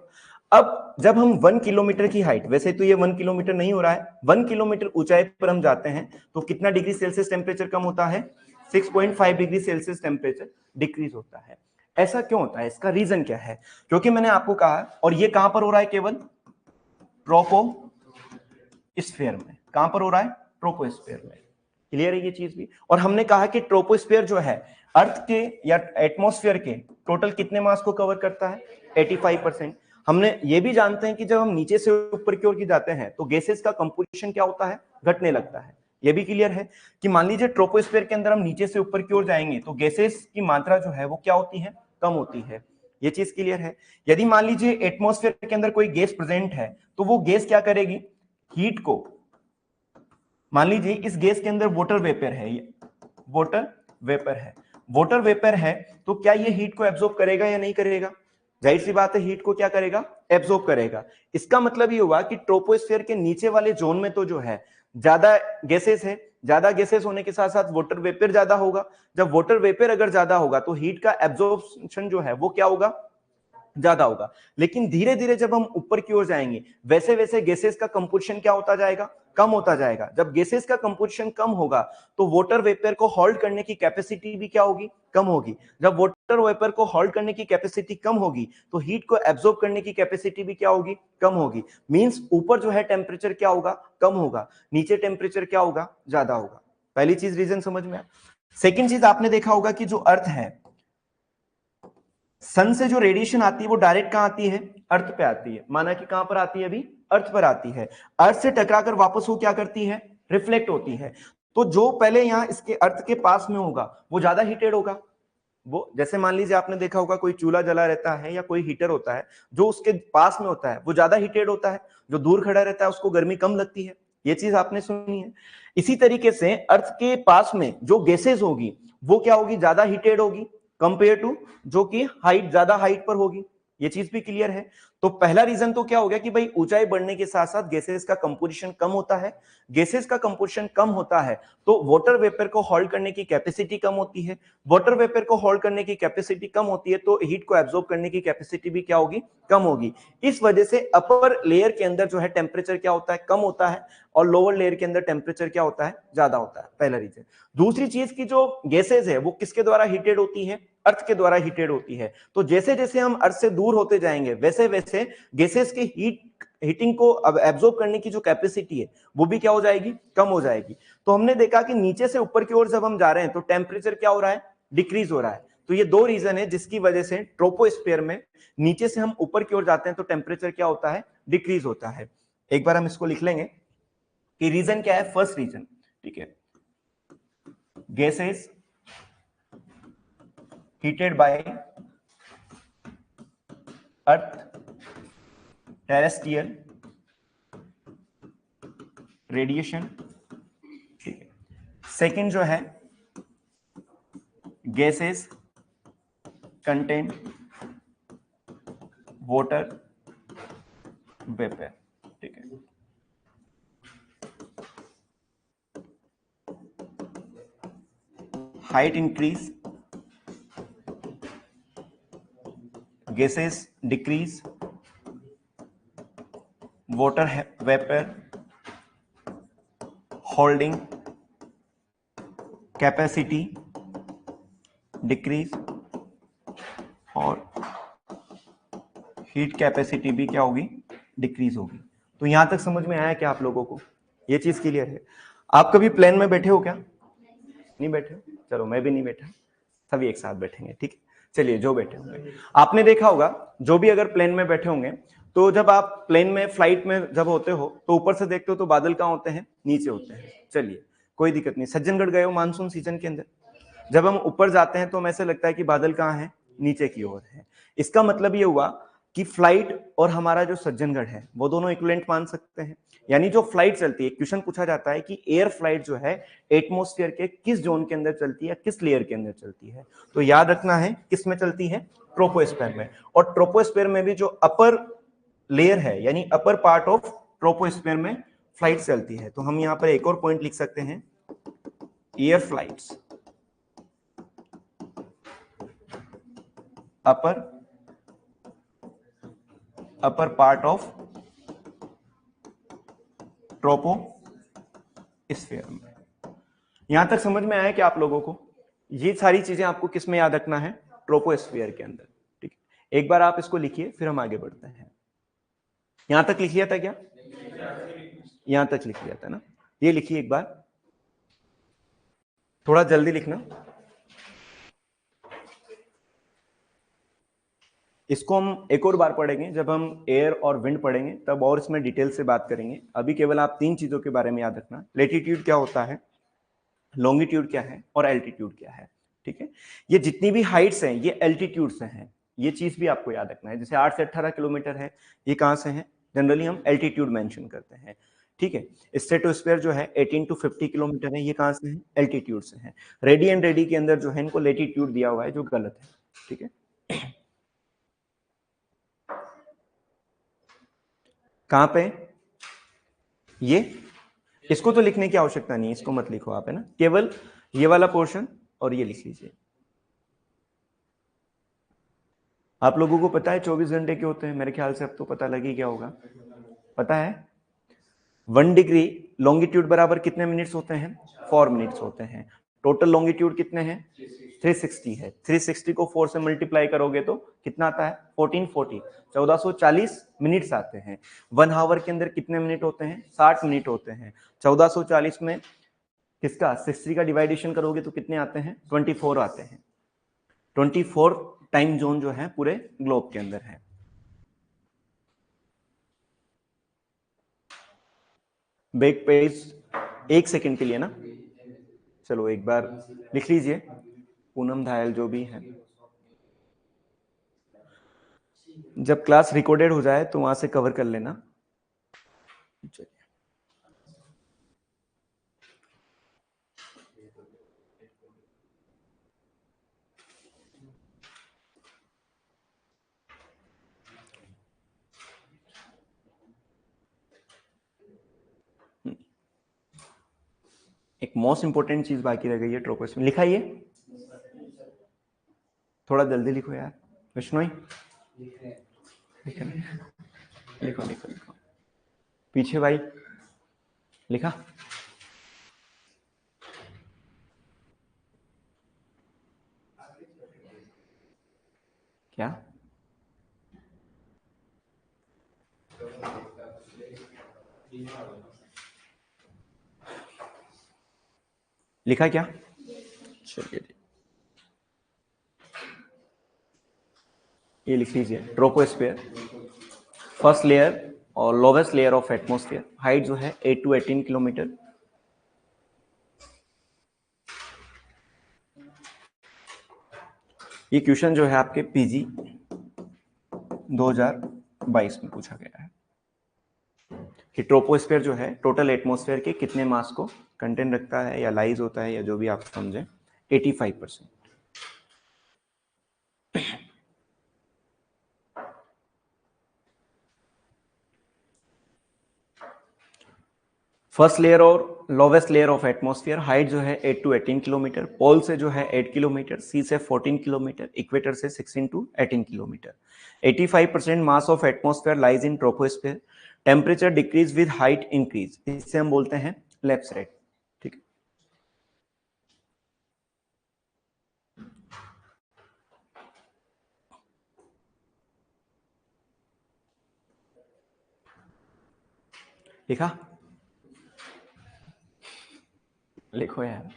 अब जब हम 1 किलोमीटर की हाइट, वैसे तो ये 1 किलोमीटर नहीं हो रहा है, 1 किलोमीटर ऊंचाई पर हम जाते हैं तो कितना डिग्री सेल्सियस टेम्परेचर कम होता है, 6.5 डिग्री सेल्सियस टेम्परेचर डिक्रीज होता है। ऐसा क्यों होता है, इसका रीजन क्या है, क्योंकि मैंने आपको कहा, और ये कहां पर हो रहा है, केवल ट्रोपोस्फीयर में। कहां पर हो रहा है, ट्रोपोस्फीयर में, क्लियर है ये चीज भी। और हमने कहा कि ट्रोपोस्फीयर जो है अर्थ के या एटमॉस्फेयर के टोटल कितने मास को कवर करता है, 85%। हमने ये भी जानते हैं कि जब हम नीचे से ऊपर की ओर जाते हैं तो गैसेस का कंपोजिशन क्या होता है, घटने लगता है। ये भी क्लियर है कि मान लीजिए ट्रोपोस्फीयर के अंदर हम नीचे से ऊपर की ओर जाएंगे तो गैसेस की मात्रा जो है वो क्या होती है, कम होती है। ये चीज क्लियर है। यदि मान लीजिए एटमॉस्फेयर के अंदर कोई गैस प्रेजेंट है तो वो गैस क्या करेगी, हीट को, मान लीजिए इस गैस के अंदर वाटर वेपर है, वाटर वेपर है तो क्या ये हीट को एब्जॉर्ब करेगा या नहीं करेगा, जाहिर सी बात है हीट को क्या करेगा, एब्जॉर्ब करेगा। इसका मतलब ये हुआ कि ट्रोपोस्फीयर के नीचे वाले जोन में तो जो है ज्यादा गैसेस है, ज्यादा गैसेस होने के साथ साथ वाटर वेपर ज्यादा होगा। जब वाटर वेपर अगर ज्यादा होगा तो हीट का एब्जॉर्प्शन जो है वो क्या होगा, ज्यादा होगा। लेकिन धीरे धीरे जब हम ऊपर की ओर जाएंगे वैसे वैसे गैसेस का कंपोजिशन क्या होता जाएगा, कम होता जाएगा। जब गैसेस का कंपोजिशन कम होगा तो वाटर वेपर को होल्ड करने की कैपेसिटी भी क्या होगी, कम होगी। जब वाटर वेपर को होल्ड करने की कैपेसिटी कम होगी तो हीट को एब्जॉर्ब करने की कैपेसिटी भी क्या होगी, कम होगी। मींस ऊपर जो है टेम्परेचर क्या होगा, कम होगा, नीचे टेम्परेचर क्या होगा, ज्यादा होगा। पहली चीज रीजन समझ में आया। सेकेंड चीज आपने देखा होगा कि जो अर्थ है, सन से जो रेडिएशन आती है वो डायरेक्ट कहां आती है, अर्थ पे आती है। माना कि कहां पर आती है, अभी अर्थ पर आती है। अर्थ से टकराकर वापस वो क्या करती है, रिफ्लेक्ट होती है। तो जो पहले यहां इसके अर्थ के पास में होगा वो ज्यादा हीटेड होगा। वो जैसे मान लीजिए आपने देखा होगा कोई चूल्हा जला रहता है या कोई हीटर होता है, जो उसके पास में होता है वो ज्यादा हीटेड होता है, जो दूर खड़ा रहता है उसको गर्मी कम लगती है। ये चीज आपने सुनी है। इसी तरीके से अर्थ के पास में जो गैसेज होगी वो क्या होगी, ज्यादा हीटेड होगी कंपेयर टू जो कि हाइट, ज्यादा हाइट पर होगी। ये चीज भी क्लियर है। तो पहला रीजन तो क्या हो गया कि भाई ऊंचाई बढ़ने के साथ साथ गैसेस का कंपोजिशन कम होता है। गैसेस का कंपोजिशन कम होता है तो वाटर वेपर को होल्ड करने की कैपेसिटी कम होती है। वाटर वेपर को होल्ड करने की कैपेसिटी कम होती है तो हीट को एब्जॉर्ब करने की कैपेसिटी भी क्या होगी, कम होगी। इस वजह से अपर लेयर के अंदर जो है टेम्परेचर क्या होता है, कम होता है, और लोअर लेयर के अंदर टेम्परेचर क्या होता है, ज्यादा होता है। पहला रीजन। दूसरी चीज की जो गैसेज है वो किसके द्वारा हीटेड होती है, अर्थ के द्वारा हीटेड होती है। तो जैसे जैसे हम अर्थ से दूर होते जाएंगे वैसे वैसे गैसेस की हीटिंग को अब एब्जॉर्ब करने की जो कैपेसिटी है वो भी क्या हो जाएगी, कम हो जाएगी। तो हमने देखा कि नीचे से ऊपर की ओर जब हम जा रहे हैं तो टेम्परेचर क्या हो रहा है, डिक्रीज हो रहा है। तो ये दो रीजन है जिसकी वजह से ट्रोपोस्फीयर में नीचे से हम ऊपर की ओर जाते हैं तो टेम्परेचर क्या होता है, डिक्रीज होता है। एक बार हम इसको लिख लेंगे कि रीजन क्या है, फर्स्ट रीजन, ठीक है, gases heated by earth terrestrial radiation, ठीक है। सेकेंड जो है गैसेस कंटेन वाटर वेपर, ठीक है। Height increase, gases decrease, water vapor holding capacity decrease, और हीट कैपेसिटी भी क्या होगी, डिक्रीज होगी। तो यहां तक समझ में आया क्या आप लोगों को, ये चीज क्लियर है। आप कभी प्लेन में बैठे हो क्या, नहीं बैठे हो, चलो मैं भी नहीं बैठा, सभी एक साथ बैठेंगे, ठीक है। चलिए, जो बैठे होंगे आपने देखा होगा, जो भी अगर प्लेन में बैठे होंगे तो जब आप प्लेन में फ्लाइट में जब होते हो तो ऊपर से देखते हो तो बादल कहाँ होते हैं, नीचे होते हैं। चलिए कोई दिक्कत नहीं, सज्जनगढ़ गए हो मानसून सीजन के अंदर, जब हम ऊपर जाते हैं तो हमें ऐसे लगता है कि बादल कहाँ है, नीचे की ओर है। इसका मतलब ये हुआ कि फ्लाइट और हमारा जो सज्जनगढ़ है वो दोनों इक्विवेलेंट मान सकते हैं। यानी जो फ्लाइट चलती है, क्वेश्चन पूछा जाता है कि एयर फ्लाइट जो है एटमॉस्फेयर के किस जोन के अंदर चलती है, किस लेयर के अंदर चलती है। तो याद रखना है किस में चलती है, ट्रोपोस्फेयर में। और ट्रोपोस्फेयर में भी जो अपर लेयर है यानी अपर पार्ट ऑफ ट्रोपोस्फेयर में फ्लाइट चलती है। तो हम यहां पर एक और पॉइंट लिख सकते हैं, air flights upper part of troposphere में। यहां तक समझ में आया कि आप लोगों को ये सारी चीजें आपको किस में याद रखना है, ट्रोपोस्फेयर के अंदर, ठीक है। एक बार आप इसको लिखिए फिर हम आगे बढ़ते हैं। यहां तक लिख लिया था क्या, यहां तक लिख लिया था ना, ये लिखिए एक बार, थोड़ा जल्दी लिखना। इसको हम एक और बार पढ़ेंगे, जब हम एयर और विंड पढ़ेंगे तब और इसमें डिटेल से बात करेंगे। अभी केवल आप तीन चीजों के बारे में याद रखना, लेटीट्यूड क्या होता है, लॉन्गिट्यूड क्या है, और एल्टीट्यूड क्या है, ठीक है। ये जितनी भी हाइट्स हैं ये एल्टीट्यूड से हैं, ये चीज भी आपको याद रखना है। जैसे 8 से 18 किलोमीटर है, ये कहां से है, जनरली हम एल्टीट्यूड मेंशन करते हैं, ठीक है। स्ट्रेटोस्फीयर जो है 18 to 50 किलोमीटर है, ये कहां से है, एल्टीट्यूड से है। रेडी एंड रेडी के अंदर जो है इनको लेटीट्यूड दिया हुआ है जो गलत है, ठीक है। कहां पे ये, इसको तो लिखने की आवश्यकता नहीं है, इसको मत लिखो आप, है ना, केवल ये वाला पोर्शन और ये लिख लीजिए। आप लोगों को पता है 24 घंटे के होते हैं? मेरे ख्याल से अब तो पता लग ही गया होगा। पता है 1 डिग्री लॉन्गिट्यूड बराबर कितने मिनट्स होते हैं? 4 मिनट्स होते हैं। टोटल लॉन्गिट्यूड कितने हैं? 360 है। 360 को 4 से मल्टीप्लाई करोगे तो कितना आता है? 1440, 1440 मिनट्स आते हैं। 1 आवर के अंदर कितने मिनट होते हैं? 60 मिनट होते हैं। 1440 में किसका 60 का डिवाइडेशन करोगे तो कितने आते हैं? 24 आते हैं। 24 टाइम जोन जो है पूरे ग्लोब के अंदर है। बैक पेज 1 सेकंड के लिए ना, चलो एक बार लिख लीजिए। पूनम धायल जो भी है, जब क्लास रिकॉर्डेड हो जाए तो वहां से कवर कर लेना। एक मोस्ट इंपोर्टेंट चीज बाकी रह गई है ट्रोपोस्फीयर। लिखा ये थोड़ा जल्दी लिखो यार विष्णोई। लिखो लिखो लिखो पीछे भाई लिखा क्या? लिखा क्या? चलिए ये लिख लीजिए। ट्रोपोस्फीयर फर्स्ट लेयर और lowest layer of atmosphere, height जो है 8 to 18 किलोमीटर। ये क्वेश्चन जो है आपके पीजी 2022 में पूछा गया है कि ट्रोपोस्फीयर जो है टोटल एटमॉस्फेयर के कितने मास को कंटेन रखता है या लाइज होता है या जो भी आप समझें। 85%। फर्स्ट लेयर और lowest layer of atmosphere, height जो है 8 to 18 किलोमीटर। पोल से जो है 8 किलोमीटर, सी से 14 किलोमीटर, इक्वेटर से 16 to 18 kilometre. 85% mass of atmosphere lies in troposphere. Temperature decrease with height increase, इससे हम बोलते हैं लैप्स रेट। ठीक है, लिखा? लिखो यार,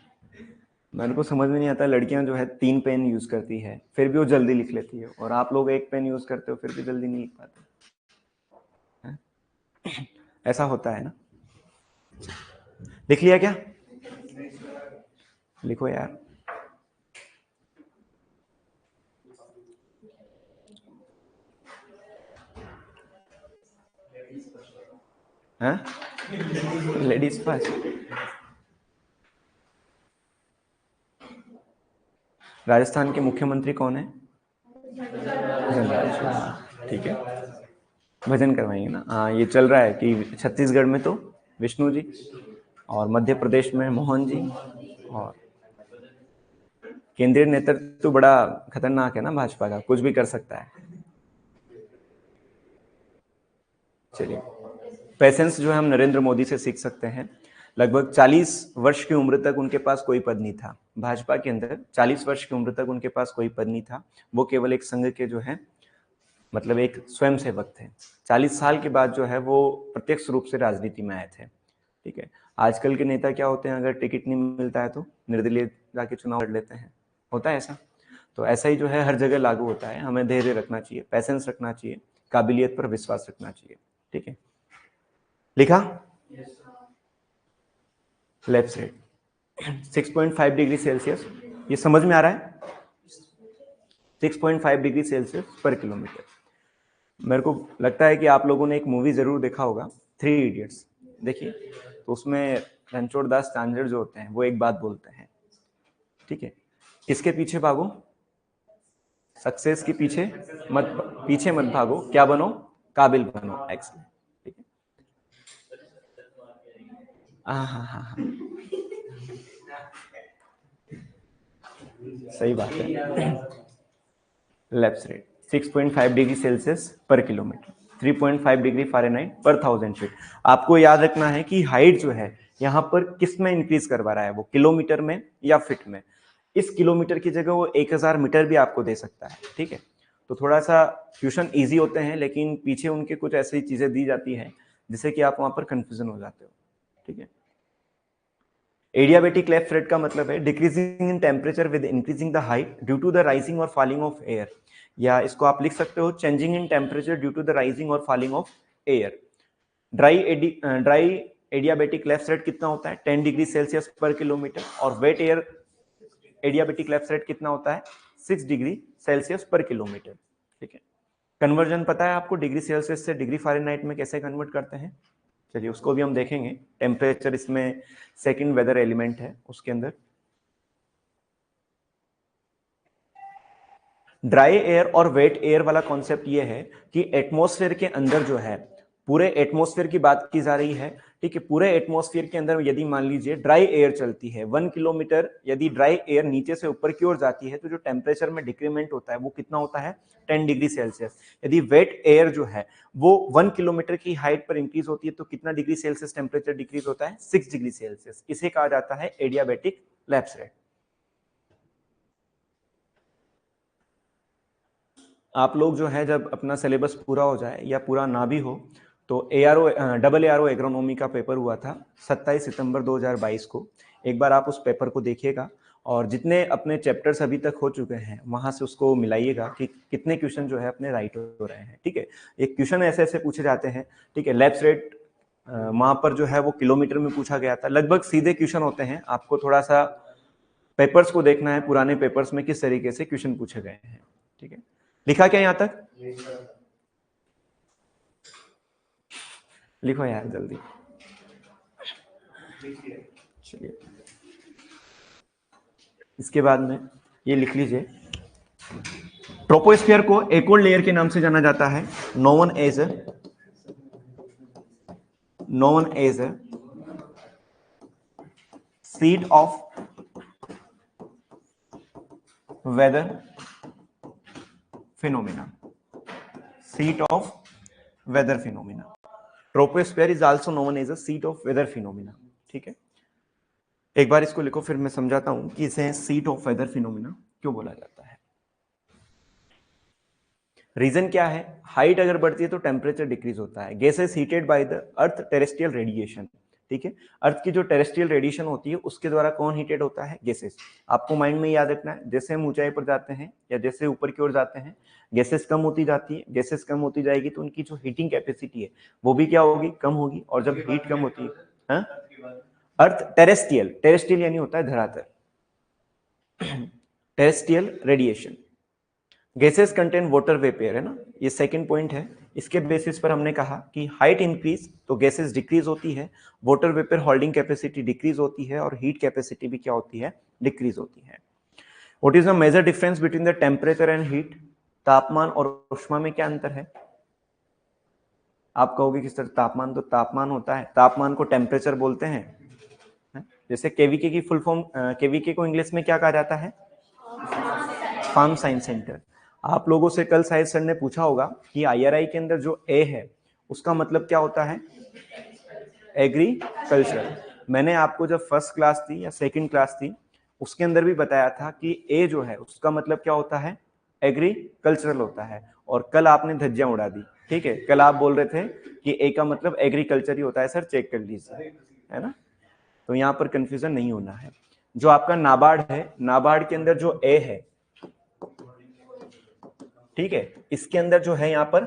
मेरे को समझ में नहीं आता। लड़कियां जो है 3 पेन यूज करती है फिर भी वो जल्दी लिख लेती है, और आप लोग 1 पेन यूज करते हो फिर भी जल्दी नहीं लिख पाते हैं? ऐसा होता है ना? लिख लिया क्या? लिखो यार। हैं? Ladies first. राजस्थान के मुख्यमंत्री कौन है? ठीक है, भजन करवाएंगे ना। हाँ, ये चल रहा है कि छत्तीसगढ़ में तो विष्णु जी, और मध्य प्रदेश में मोहन जी, और केंद्रीय नेतृत्व तो बड़ा खतरनाक है ना भाजपा का, कुछ भी कर सकता है। चलिए, पेशेंस जो है हम नरेंद्र मोदी से सीख सकते हैं। लगभग 40 वर्ष की उम्र तक उनके पास कोई पद नहीं था भाजपा के अंदर। 40 वर्ष की उम्र तक उनके पास कोई पद नहीं था। वो केवल एक संघ के जो है मतलब एक स्वयं सेवक थे। 40 साल के बाद जो है वो प्रत्यक्ष रूप से राजनीति में आए थे। ठीक है, आजकल के नेता क्या होते हैं, अगर टिकट नहीं मिलता है तो निर्दलीय जाके चुनाव लड़ लेते हैं, होता है ऐसा। तो ऐसा ही जो है हर जगह लागू होता है। हमें धैर्य रखना चाहिए, पैसेंस रखना चाहिए, काबिलियत पर विश्वास रखना चाहिए। ठीक है, लिखा? लेफ्ट साइड 6.5 डिग्री सेल्सियस, ये समझ में आ रहा है? 6.5 डिग्री सेल्सियस पर किलोमीटर। मेरे को लगता है कि आप लोगों ने एक मूवी जरूर देखा होगा, 3 इडियट्स। देखिए, तो उसमें रणछोड़ दास चांजर जो होते हैं वो एक बात बोलते हैं, ठीक है, किसके पीछे भागो? सक्सेस के पीछे मत भागो, क्या बनो? काबिल बनो। एक्सलेंट। ठीक है, हाँ हाँ हाँ हाँ, सही बात है। लेफ्ट साइड 6.5 डिग्री सेल्सियस पर किलोमीटर, 3.5 डिग्री फ़ारेनहाइट पर 1000 फीट। आपको याद रखना है कि हाइट जो है यहाँ पर किस में इंक्रीज करवा रहा है, वो किलोमीटर में या फिट में। इस किलोमीटर की जगह वो 1000 मीटर भी आपको दे सकता है, ठीक है। तो थोड़ा सा क्वेश्चन इजी होते हैं, लेकिन पीछे उनके कुछ ऐसी चीजें दी जाती हैं जिससे कि आप वहां पर कंफ्यूजन हो जाते हो, ठीक है। एडियाबेटिक लेफ्ट रेट का मतलब है decreasing in temperature with increasing the height due to the rising और फॉलिंग ऑफ एयर, या इसको आप लिख सकते हो changing in temperature due to the rising और falling of air. Dry adiabatic lapse rate कितना होता है, 10 डिग्री सेल्सियस पर किलोमीटर, और wet air adiabatic lapse rate कितना होता है, 6 डिग्री सेल्सियस पर किलोमीटर, ठीक है। कन्वर्जन पता है आपको, डिग्री सेल्सियस से डिग्री फ़ारेनहाइट में कैसे कन्वर्ट करते हैं, चलिए उसको भी हम देखेंगे। टेम्परेचर इसमें सेकंड वेदर एलिमेंट है उसके अंदर। ड्राई एयर और वेट एयर वाला कॉन्सेप्ट ये है कि एटमॉस्फेयर के अंदर जो है, पूरे एटमॉस्फेयर की बात की जा रही है, ठीक है। पूरे एटमॉस्फेयर के अंदर यदि मान लीजिए ड्राई एयर चलती है 1 किलोमीटर, यदि ड्राई एयर नीचे से ऊपर की ओर जाती है तो जो टेम्परेचर में डिक्रीमेंट होता है वो कितना होता है, 10 डिग्री सेल्सियस। यदि वेट एयर जो है वो 1 किलोमीटर की हाइट पर इंक्रीज होती है तो कितना डिग्री सेल्सियस टेम्परेचर डिक्रीज होता है, 6 डिग्री सेल्सियस। इसे कहा जाता है एडियाबेटिक लैप्स रेट। आप लोग जो है जब अपना सिलेबस पूरा हो जाए या पूरा ना भी हो तो डबल ARO एग्रोनॉमी का पेपर हुआ था 27 सितंबर 2022 को। एक बार आप उस पेपर को देखिएगा और जितने अपने चैप्टर्स अभी तक हो चुके हैं वहां से उसको मिलाइएगा कि कितने क्वेश्चन जो है अपने राइट हो रहे हैं, ठीक है। एक क्वेश्चन ऐसे ऐसे पूछे जाते हैं, ठीक है। लैप्स रेट वहां पर जो है वो किलोमीटर में पूछा गया था। लगभग सीधे क्वेश्चन होते हैं, आपको थोड़ा सा पेपर्स को देखना है, पुराने पेपर्स में किस तरीके से क्वेश्चन पूछे गए हैं, ठीक है। लिखा क्या यहां तक, लिखो यार जल्दी, चलिए। इसके बाद में ये लिख लीजिए, ट्रोपोस्फियर को एक और लेयर के नाम से जाना जाता है, known as seat of weather phenomena, seat of weather phenomena. Troposphere is also known as a seat of weather phenomena, ठीक है। एक बार इसको लिखो फिर मैं समझाता हूं कि इसे सीट ऑफ वेदर फिनोमिना क्यों बोला जाता है। रीजन क्या है, हाइट अगर बढ़ती है तो टेम्परेचर डिक्रीज होता है। Gases heated by the earth terrestrial radiation, ठीक है। अर्थ की जो टेरेस्ट्रियल रेडिएशन होती है उसके द्वारा कौन हीटेड होता है, गैसेस। आपको माइंड में याद रखना है, जैसे हम ऊंचाई पर जाते हैं या जैसे ऊपर की ओर जाते हैं गैसेस कम होती जाती है। गैसेस कम होती जाएगी तो उनकी जो हीटिंग कैपेसिटी है वो भी क्या होगी, कम होगी। और जब हीट कम होती है, अर्थ टेरेस्ट्रियल यानी होता है धरातल, terrestrial radiation. Gases contain water vapour, है ना, ये सेकंड पॉइंट है। इसके बेसिस पर हमने कहा कि हाइट इंक्रीज तो गैसेस डिक्रीज होती है, water vapour holding capacity decrease होती है और हीट कैपेसिटी भी क्या होती है, डिक्रीज होती है। What is the major difference between the temperature and heat, तापमान और ऊष्मा में क्या अंतर है। आप कहोगे किस तरह, तापमान तो तापमान होता है, तापमान को टेम्परेचर बोलते हैं। जैसे केवीके की फुल फॉर्म, केवीके को इंग्लिश में क्या कहा जाता है, फार्म साइंस सेंटर। आप लोगों से कल शायद सर ने पूछा होगा कि IRI के अंदर जो ए है उसका मतलब क्या होता है, एग्रीकल्चर। मैंने आपको जब फर्स्ट क्लास थी या सेकंड क्लास थी उसके अंदर भी बताया था कि ए जो है उसका मतलब क्या होता है, एग्रीकल्चरल होता है। और कल आपने धज्जियां उड़ा दी, ठीक है। कल आप बोल रहे थे कि ए का मतलब एग्रीकल्चर ही होता है, सर चेक कर लीजिए, है ना। तो यहाँ पर कंफ्यूजन नहीं होना है। जो आपका नाबार्ड है, नाबार्ड के अंदर जो ए है, ठीक है, इसके अंदर जो है यहाँ पर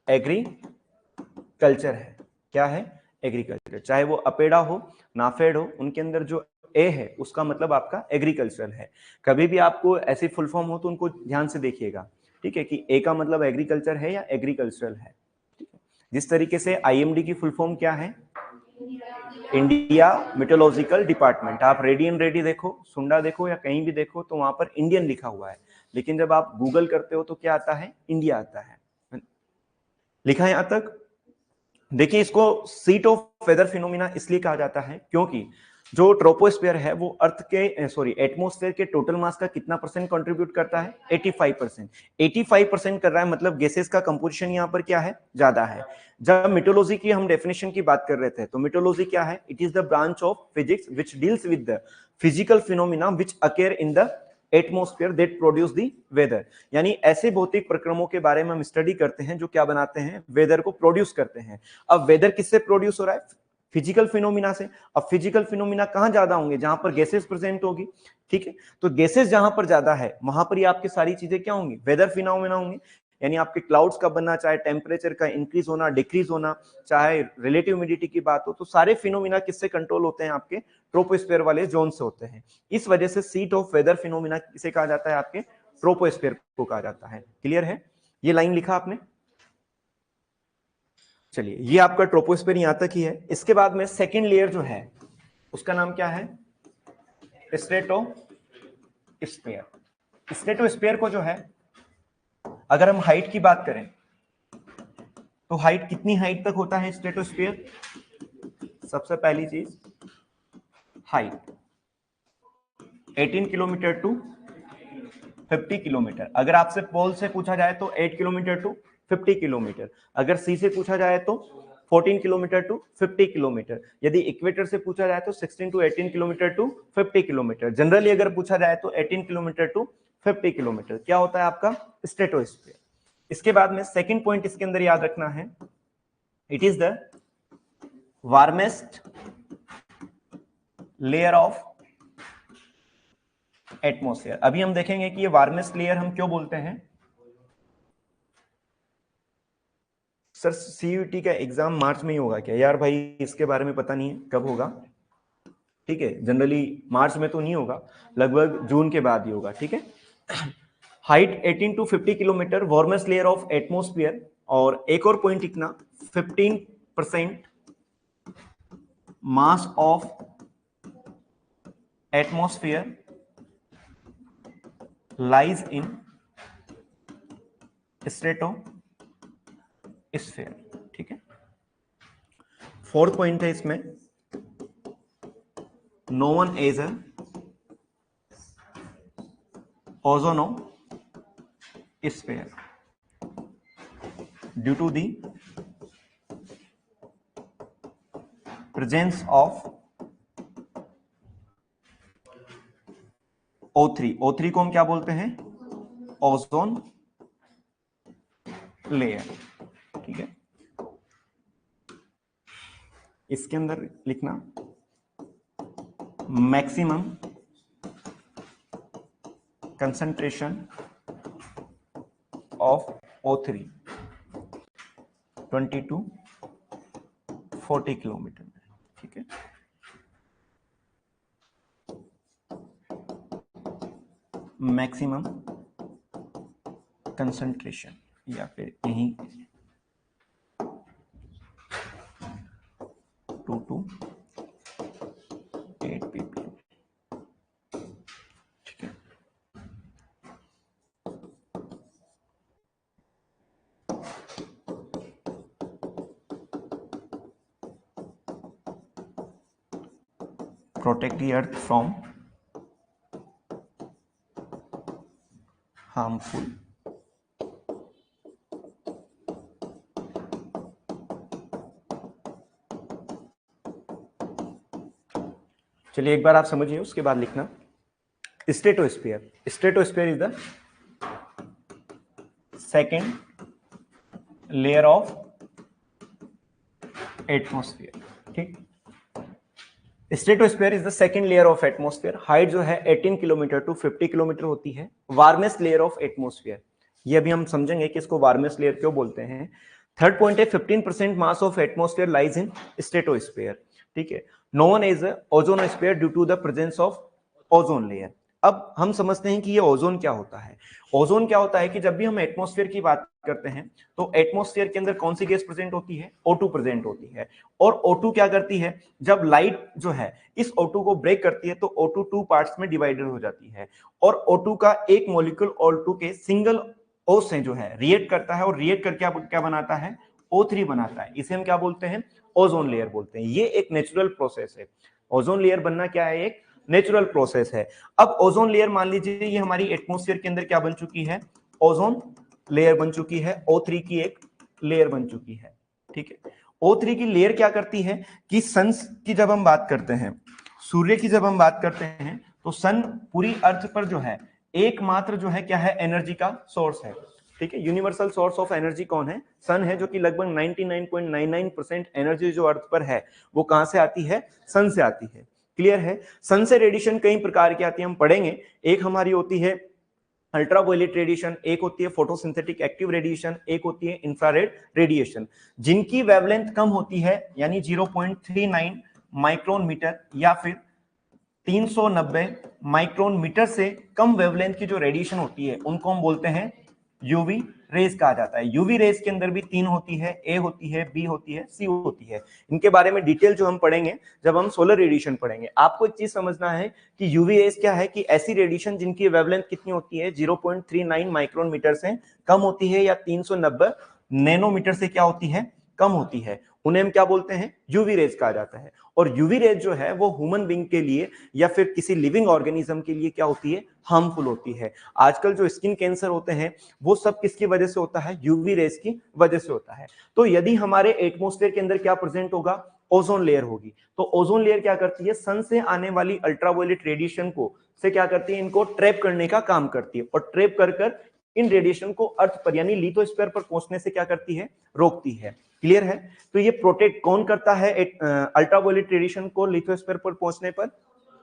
एग्रीकल्चर है। क्या है, एग्रीकल्चर। चाहे वो अपेडा हो नाफेड हो, उनके अंदर जो ए है उसका मतलब आपका एग्रीकल्चर है। कभी भी आपको ऐसी फुल फॉर्म हो तो उनको ध्यान से देखिएगा, ठीक है, कि ए का मतलब एग्रीकल्चर है या एग्रीकल्चरल है, ठीक है। जिस तरीके से IMD की फुल फॉर्म क्या है, इंडिया मेट्रोलॉजिकल डिपार्टमेंट। आप रेडी एंड रेडी देखो, सुंडा देखो या कहीं भी देखो तो वहां पर इंडियन लिखा हुआ है, लेकिन जब आप गूगल करते हो तो क्या आता है, इंडिया आता है। लिखा है यहां तक। देखिए इसको सीट ऑफ वेदर फिनोमिना इसलिए कहा जाता है क्योंकि जो ट्रोपोस्फीयर है वो अर्थ के एटमॉस्फेयर के टोटल मास का कितना परसेंट कंट्रीब्यूट करता है? 85%। 85% कर रहा है, मतलब गैसेस का कंपोजिशन यहाँ पर क्या है? ज्यादा है। जब मिटोलॉजी की हम डेफिनेशन की बात कर रहे थे, तो मिटोलॉजी क्या है? It is the branch of physics which deals with the physical phenomena which occur in the atmosphere that produce the weather. यानी ऐसे भौतिक प्रक्रमों के बारे में हम स्टडी करते हैं जो क्या बनाते हैं? वेदर को प्रोड्यूस करते हैं। अब वेदर किससे प्रोड्यूस हो रहा है? फिजिकल फिनोमिना से। अब फिजिकल फिनोमिना कहां ज्यादा होंगे? जहां पर गैसेस प्रेजेंट होगी, ठीक है। तो गैसेस जहां पर ज्यादा है वहां पर ही आपकी सारी चीजें क्या होंगी? वेदर फिनोमिना होंगे। यानी आपके क्लाउड्स का बनना, चाहे टेम्परेचर का इंक्रीज होना, डिक्रीज होना, चाहे रिलेटिव ह्यूमिडिटी की बात हो, तो सारे फिनोमिना किससे कंट्रोल होते हैं? आपके ट्रोपोस्फीयर वाले जोन से होते हैं। इस वजह से सीट ऑफ वेदर फिनोमिना किसे कहा जाता है? आपके ट्रोपोस्फीयर को कहा जाता है। क्लियर है? ये लाइन लिखा आपने? चलिए, ये आपका ट्रोपोस्फीयर यहां तक ही है। इसके बाद में सेकेंड लेयर जो है उसका नाम क्या है? स्ट्रेटोस्फीयर। स्ट्रेटोस्फीयर को जो है, अगर हम हाइट की बात करें तो हाइट कितनी हाइट तक होता है स्ट्रेटोस्फीयर? सबसे पहली चीज, हाइट 18 किलोमीटर टू 50 किलोमीटर। अगर आपसे पोल से पूछा जाए तो 8 किलोमीटर टू 50 किलोमीटर। अगर सी से पूछा जाए तो 14 किलोमीटर टू 50 किलोमीटर। यदि इक्वेटर से पूछा जाए तो 16 to 18 kilometre to 50 kilometre. Generally अगर पूछा जाए तो 18 किलोमीटर टू 50 किलोमीटर क्या होता है आपका? स्ट्रेटोस्फीयर। इसके बाद में सेकंड पॉइंट इसके अंदर याद रखना है, it is the warmest layer of atmosphere. अभी हम देखेंगे कि ये वार्मेस्ट लेयर हम क्यों बोलते हैं। सर सीयूटी का एग्जाम मार्च में ही होगा क्या? यार भाई इसके बारे में पता नहीं है कब होगा, ठीक है। जनरली मार्च में तो नहीं होगा, लगभग जून के बाद ही होगा, ठीक है। Height 18 to 50 kilometre, warmest layer of atmosphere. और एक और पॉइंट लिखना, 15% mass of atmosphere lies in stratosphere, ठीक है। फोर्थ पॉइंट है इसमें, no one is ozonosphere due to the presence of O3। O3 को हम क्या बोलते हैं? ओजोन लेयर, ठीक है। इसके अंदर लिखना maximum concentration of O3 20 to 40 kilometre, ठीक है। मैक्सिमम कंसंट्रेशन, या फिर यहीं 2 to 8 ppm, ठीक है। Protect the earth from harmful चलिए एक बार आप समझिए, उसके बाद लिखना stratosphere. Stratosphere is the second layer of atmosphere, ठीक। Stratosphere is the second layer of atmosphere. Height जो है 18 किलोमीटर टू 50 किलोमीटर होती है। वार्मेस्ट लेयर ऑफ एटमॉस्फेयर, ये अभी हम समझेंगे कि इसको वार्मेस्ट लेयर क्यों बोलते हैं। थर्ड पॉइंट है 15% mass of atmosphere lies in stratosphere, ठीक है। Known is ozonosphere due to the presence of ozone layer. अब हम समझते हैं कि ये ओजोन क्या होता है। ओजोन क्या होता है कि जब भी हम एटमॉस्फेयर की बात करते हैं तो एटमॉस्फेयर के अंदर कौन सी गैस प्रेजेंट होती है? O2 प्रेजेंट होती है। और O2 क्या करती है? जब लाइट जो है इस O2 को ब्रेक करती है तो O2 टू पार्ट्स में डिवाइडेड हो जाती है। और O2 का एक मॉलिक्यूल O2 के सिंगल O से जो है रिएक्ट करता है, और रिएक्ट करके क्या बनाता है? O3 बनाता है। इसे हम क्या बोलते हैं? ओजोन लेयर बोलते हैं। ये एक नेचुरल प्रोसेस है। ओजोन लेयर बनना क्या है, एक नेचुरल प्रोसेस है। अब ओजोन लेयर मान लीजिए ये हमारी एटमॉस्फेयर के अंदर क्या बन चुकी है, ओजोन लेयर बन चुकी है, O3 की एक लेयर बन चुकी है, ठीक है। O3 की लेयर क्या करती है कि सन की जब हम बात करते हैं, सूर्य की जब हम बात करते हैं, तो सन पूरी अर्थ पर जो है एकमात्र जो है क्या है, एनर्जी का सोर्स है, ठीक है। यूनिवर्सल सोर्स ऑफ एनर्जी कौन है, सन है, जो कि लगभग 99.99% एनर्जी जो अर्थ पर है वो कहां से आती है, सन से आती है। क्लियर है। सन से रेडिएशन कई प्रकार की आती है, हम पढ़ेंगे। एक हमारी होती है अल्ट्रावायलेट रेडिएशन, एक होती है फोटोसिंथेटिक एक्टिव रेडिएशन, एक होती है इंफ्रारेड रेडिएशन, जिनकी वेवलेंथ कम होती है, यानी 0.39 माइक्रोन मीटर या फिर 390 माइक्रोन मीटर से कम वेवलेंथ की जो रेडिएशन होती है उनको हम बोलते हैं यूवी रेज कहा जाता है। यूवी रेज के अंदर भी तीन होती है, ए होती है, बी होती है, सी होती है। इनके बारे में डिटेल जो हम पढ़ेंगे जब हम सोलर रेडिएशन पढ़ेंगे। आपको एक चीज समझना है कि यूवी रेज क्या है, कि ऐसी रेडिएशन जिनकी वेवलेंथ कितनी होती है, 0.39 माइक्रोन मीटर से कम होती है या 390 नैनोमीटर से क्या होती है, कम होती है, उन्हें हम क्या बोलते हैं, यूवी रेज कहा जाता है। और यूवी रेज जो है वो ह्यूमन बीइंग के लिए या फिर किसी लिविंग ऑर्गेनिज्म के लिए क्या होती है, हार्मफुल होती है। आजकल जो स्किन कैंसर होते हैं वो सब किसकी वजह से होता है, यूवी रेज की वजह से होता है। तो यदि हमारे एटमॉस्फेयर के अंदर क्या प्रेजेंट होगा, ओजोन लेयर होगी। तो ओजोन लेयर क्या करती है, सन से आने वाली अल्ट्रावायलेट रेडिएशन को से क्या करती है, इनको ट्रैप करने का काम करती है, और ट्रैप कर इन रेडिएशन को अर्थ पर यानी लिथोस्फीयर पर पहुंचने से क्या करती है, रोकती है। क्लियर है। तो ये प्रोटेक्ट कौन करता है अल्ट्रावायलेट रेडिएशन को लिथोस्फीयर पर पहुंचने पर,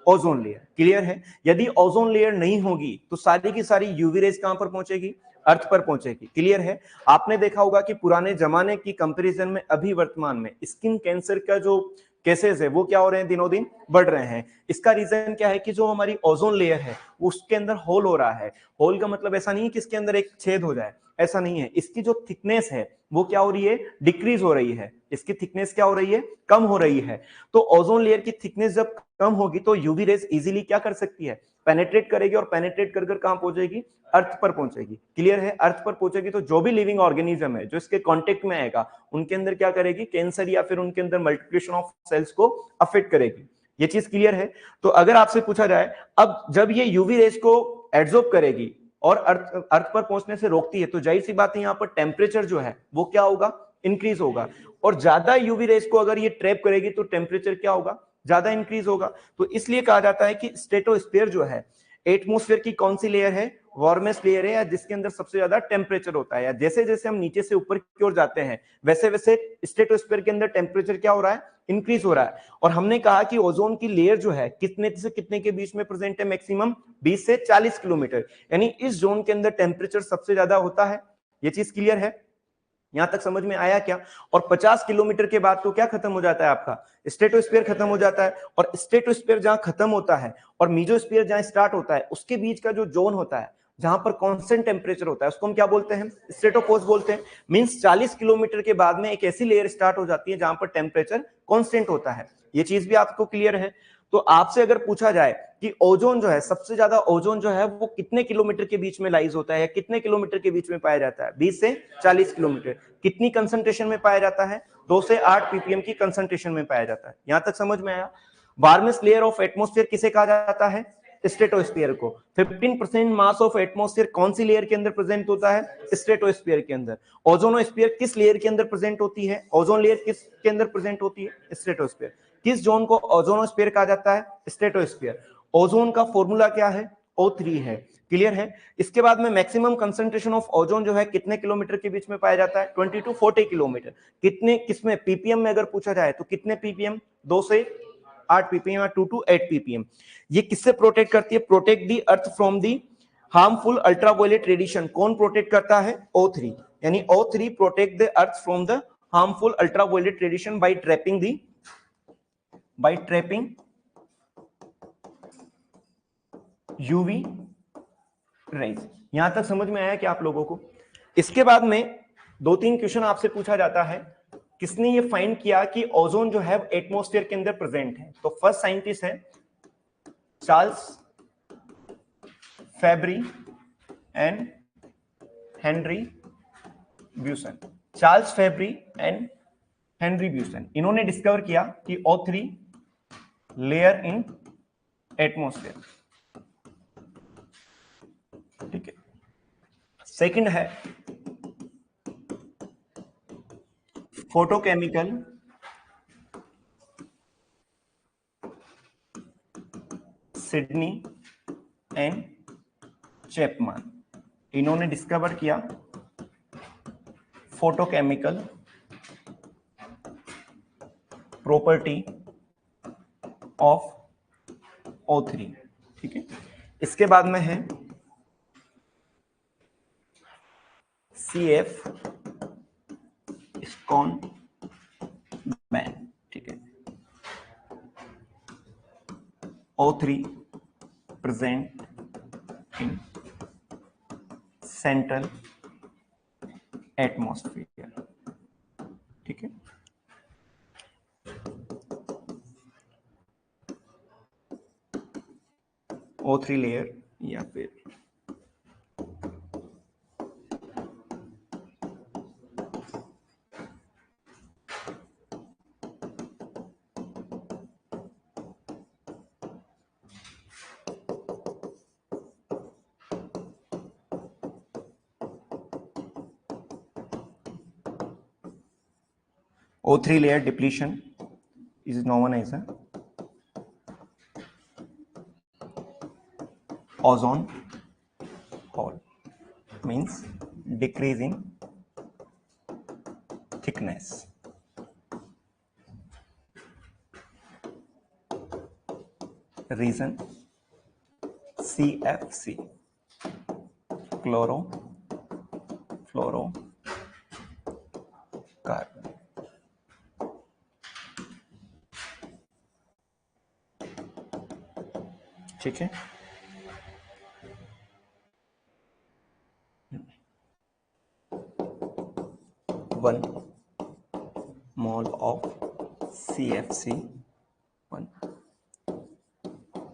ओजोन लेयर। क्लियर है। यदि ओजोन लेयर नहीं होगी तो सारी की सारी यूवी रेज कहां पर पहुंचेगी, अर्थ पर पहुंचेगी। क्लियर है। आपने देखा होगा कि पुराने जमाने की कंपैरिजन में अभी वर्तमान में स्किन कैंसर का जो केसेस है वो क्या हो रहे हैं, दिनों दिन बढ़ रहे हैं। इसका रीजन क्या है कि जो हमारी ओजोन लेयर है उसके अंदर होल हो रहा है। होल का मतलब ऐसा नहीं है कि इसके अंदर एक छेद हो जाए, ऐसा नहीं है। इसकी जो थिकनेस है वो क्या हो रही है, डिक्रीज हो रही है। इसकी थिकनेस क्या हो रही है, कम हो रही है। तो ओजोन लेयर की थिकनेस जब कम होगी तो यूवी रेज इजीली क्या कर सकती है, पेनेट्रेट करेगी, और पेनेट्रेट कर कहां पहुंचेगी, अर्थ पर पहुंचेगी। क्लियर है। अर्थ पर पहुंचेगी तो जो भी लिविंग ऑर्गेनिज्म है जो इसके कांटेक्ट में आएगा उनके अंदर क्या करेगी, कैंसर या फिर उनके अंदर मल्टीप्लिकेशन ऑफ सेल्स को अफेक्ट करेगी। ये चीज क्लियर है। तो अगर आपसे पूछा जाए, अब जब ये यूवी रेज को एब्जॉर्ब करेगी और अर्थ पर पहुंचने से रोकती है, तो जाहिर सी बात है यहां पर टेम्परेचर जो है वो क्या होगा, इंक्रीज होगा। और ज्यादा यूवी रेज को अगर ये ट्रैप करेगी तो टेम्परेचर क्या होगा, ज्यादा इंक्रीज होगा। तो इसलिए कहा जाता है कि स्ट्रेटोस्फीयर जो है एटमॉस्फेयर की कौन सी लेयर है, वार्मेस्ट लेयर है, या जिसके अंदर सबसे ज्यादा टेम्परेचर होता है। या जैसे जैसे हम नीचे से ऊपर की ओर जाते हैं वैसे वैसे स्ट्रेटोस्फीयर के अंदर टेम्परेचर क्या हो रहा है, इंक्रीज हो रहा है। और हमने कहा कि ओजोन की लेयर जो है कितने से कितने के बीच में प्रेजेंट है, मैक्सिमम 20 से 40 किलोमीटर, यानी इस जोन के अंदर टेम्परेचर सबसे ज्यादा होता है। ये चीज क्लियर है, यहां तक समझ में आया क्या। और 50 किलोमीटर के बाद तो क्या खत्म हो जाता है, आपका स्ट्रेटोस्फीयर खत्म हो जाता है। और स्ट्रेटोस्फीयर जहां खत्म होता है और मीजोस्फीयर जहां स्टार्ट होता है उसके बीच का जो जोन होता है जहां पर कांस्टेंट टेम्परेचर होता है उसको हम क्या बोलते हैं, स्ट्रेटोपोज बोलते हैं। मींस 40 किलोमीटर के बाद में एक ऐसी लेयर स्टार्ट हो जाती है जहां पर टेम्परेचर कांस्टेंट होता है। ये चीज भी आपको क्लियर है। तो आपसे अगर पूछा जाए कि ओजोन जो है, सबसे ज्यादा ओजोन जो है वो कितने किलोमीटर के बीच में लाइज होता है या कितने किलोमीटर के बीच में पाया जाता है, 20 से 40 किलोमीटर। कितनी कंसंट्रेशन में पाया जाता है, 2 से 8 ppm की कंसंट्रेशन में पाया जाता है। यहां तक समझ में आया। वार्मेस्ट लेयर ऑफ एटमॉस्फेयर किसे कहा जाता है, स्ट्रेटोस्फीयर को। 15% मास ऑफ एटमॉस्फेयर कौन सी लेयर के अंदर प्रेजेंट होता है, स्ट्रेटोस्फीयर के अंदर। ओजोनोस्फीयर किस लेयर के अंदर प्रेजेंट होती है, ओजोन लेयर किस के अंदर प्रेजेंट होती है, स्ट्रेटोस्फीयर। किस जोन को ओजोनोस्फीयर कहा जाता है, स्ट्रेटोस्फीयर। ओजोन का फॉर्मूला क्या है, O3 है। क्लियर है। इसके बाद में मैक्सिमम कंसंट्रेशन ऑफ ओजोन जो है कितने किलोमीटर के बीच में पाया जाता है, 20 to 40 किलोमीटर। कितने, किसमें, पीपीएम में अगर पूछा जाए तो कितने पीपीएम, 2 से 8 पीपीएम या 2 to 8 पीपीएम। ये किससे प्रोटेक्ट करती है, protect the earth from the harmful ultraviolet radiation. कौन प्रोटेक्ट करता है, O3, यानी O3 protect the earth from the harmful ultraviolet radiation by trapping UV rays. यहां तक समझ में आया क्या आप लोगों को। इसके बाद में 2-3 क्वेश्चन आपसे पूछा जाता है, किसने ये फाइंड किया कि ओजोन जो है एटमॉस्फेयर के अंदर प्रेजेंट है। तो फर्स्ट साइंटिस्ट है Charles Fabry and Henri Buisson. Charles Fabry and Henri Buisson, इन्होंने डिस्कवर किया कि O3 लेयर इन एटमॉस्फेयर, ठीक है। सेकंड है फोटोकेमिकल सिडनी एंड चैपमैन, इन्होंने डिस्कवर किया फोटोकेमिकल प्रॉपर्टी ऑफ O3, ठीक है। इसके बाद में है CF स्कॉन मैन, ठीक है। O3 present in central atmosphere, ठीक है। O3 लेयर या फिर O3 layer depletion is known as a ozone hole, means decreasing thickness. Reason CFC, chlorofluorocarbon, ठीक है। 1 mole of CFC, 1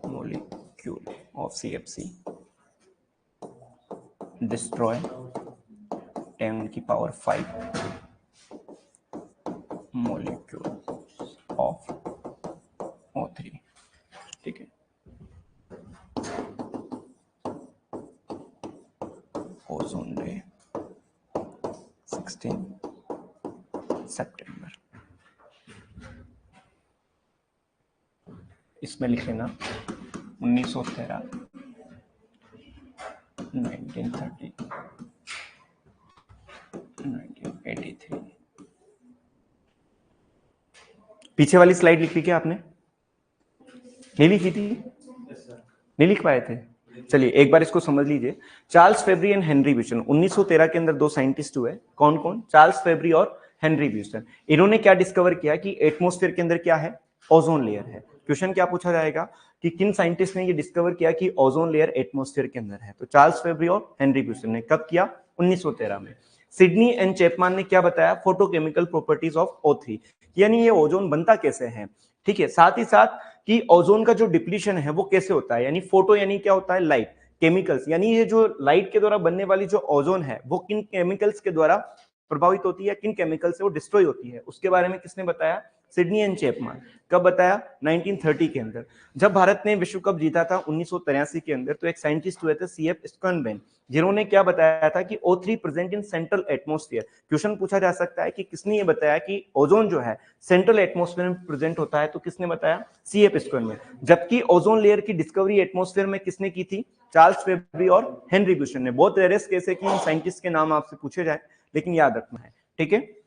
molecule of CFC destroy 10⁵ molecule of O3, ठीक है। Ozone रे 16 सितंबर, इसमें लिख लेना 1913, 1930, 1983। पीछे वाली स्लाइड लिख ली क्या आपने? नहीं लिखी थी? नहीं लिख पाए थे? चलिए एक बार इसको समझ लीजिए। चार्ल्स फेब्री एंड हेनरी ब्यूस्टन, 1913 के अंदर दो साइंटिस्ट हुए। कौन कौन? चार्ल्स फेब्री और हेनरी ब्यूस्टन। इन्होंने क्या डिस्कवर किया कि एटमॉस्फेयर के अंदर क्या है? ओजोन लेयर है। क्वेश्चन क्या पूछा जाएगा कि किन साइंटिस्ट ने ये डिस्कवर किया कि ओजोन लेयर एटमॉस्फेयर के अंदर है? तो चार्ल्स फेब्री और हेनरी ब्यूस्टन ने। कब किया? 1913 में। सिडनी एंड चैपमैन ने क्या बताया? फोटोकेमिकल प्रॉपर्टीज ऑफ O3, यानी ये ओजोन बनता कैसे है, ठीक है। साथ ही साथ कि ओजोन का जो डिप्लीशन है वो कैसे होता है, यानी फोटो यानी क्या होता है? लाइट, केमिकल्स, यानी ये जो लाइट के द्वारा बनने वाली जो ओजोन है वो किन केमिकल्स के द्वारा प्रभावित होती है, किन केमिकल से वो डिस्ट्रॉय होती है, उसके बारे में किसने बताया? Sydney and Chapman. कब बताया? 1930 के अंदर। जब भारत ने विश्व कप जीता था 1983 के अंदर, तो एक साइंटिस्ट हुए थे CF स्कॉनबैन, जिन्होंने क्या बताया था कि O3 present in central atmosphere. Question पूछा जा सकता है कि किसने ये बताया कि ओजोन जो है सेंट्रल एटमॉस्फेयर में प्रेजेंट होता है, तो किसने बताया? CF स्कॉनबैन। जबकि ओजोन लेयर की डिस्कवरी एटमॉस्फेयर में किसने की थी? चार्ल्स फेब्री और हेनरी ब्यूस्टन ने। बहुत रेयरेस्ट केस है कि इन साइंटिस्ट के नाम आपसे पूछे जाए, लेकिन याद रखना है, ठीक है।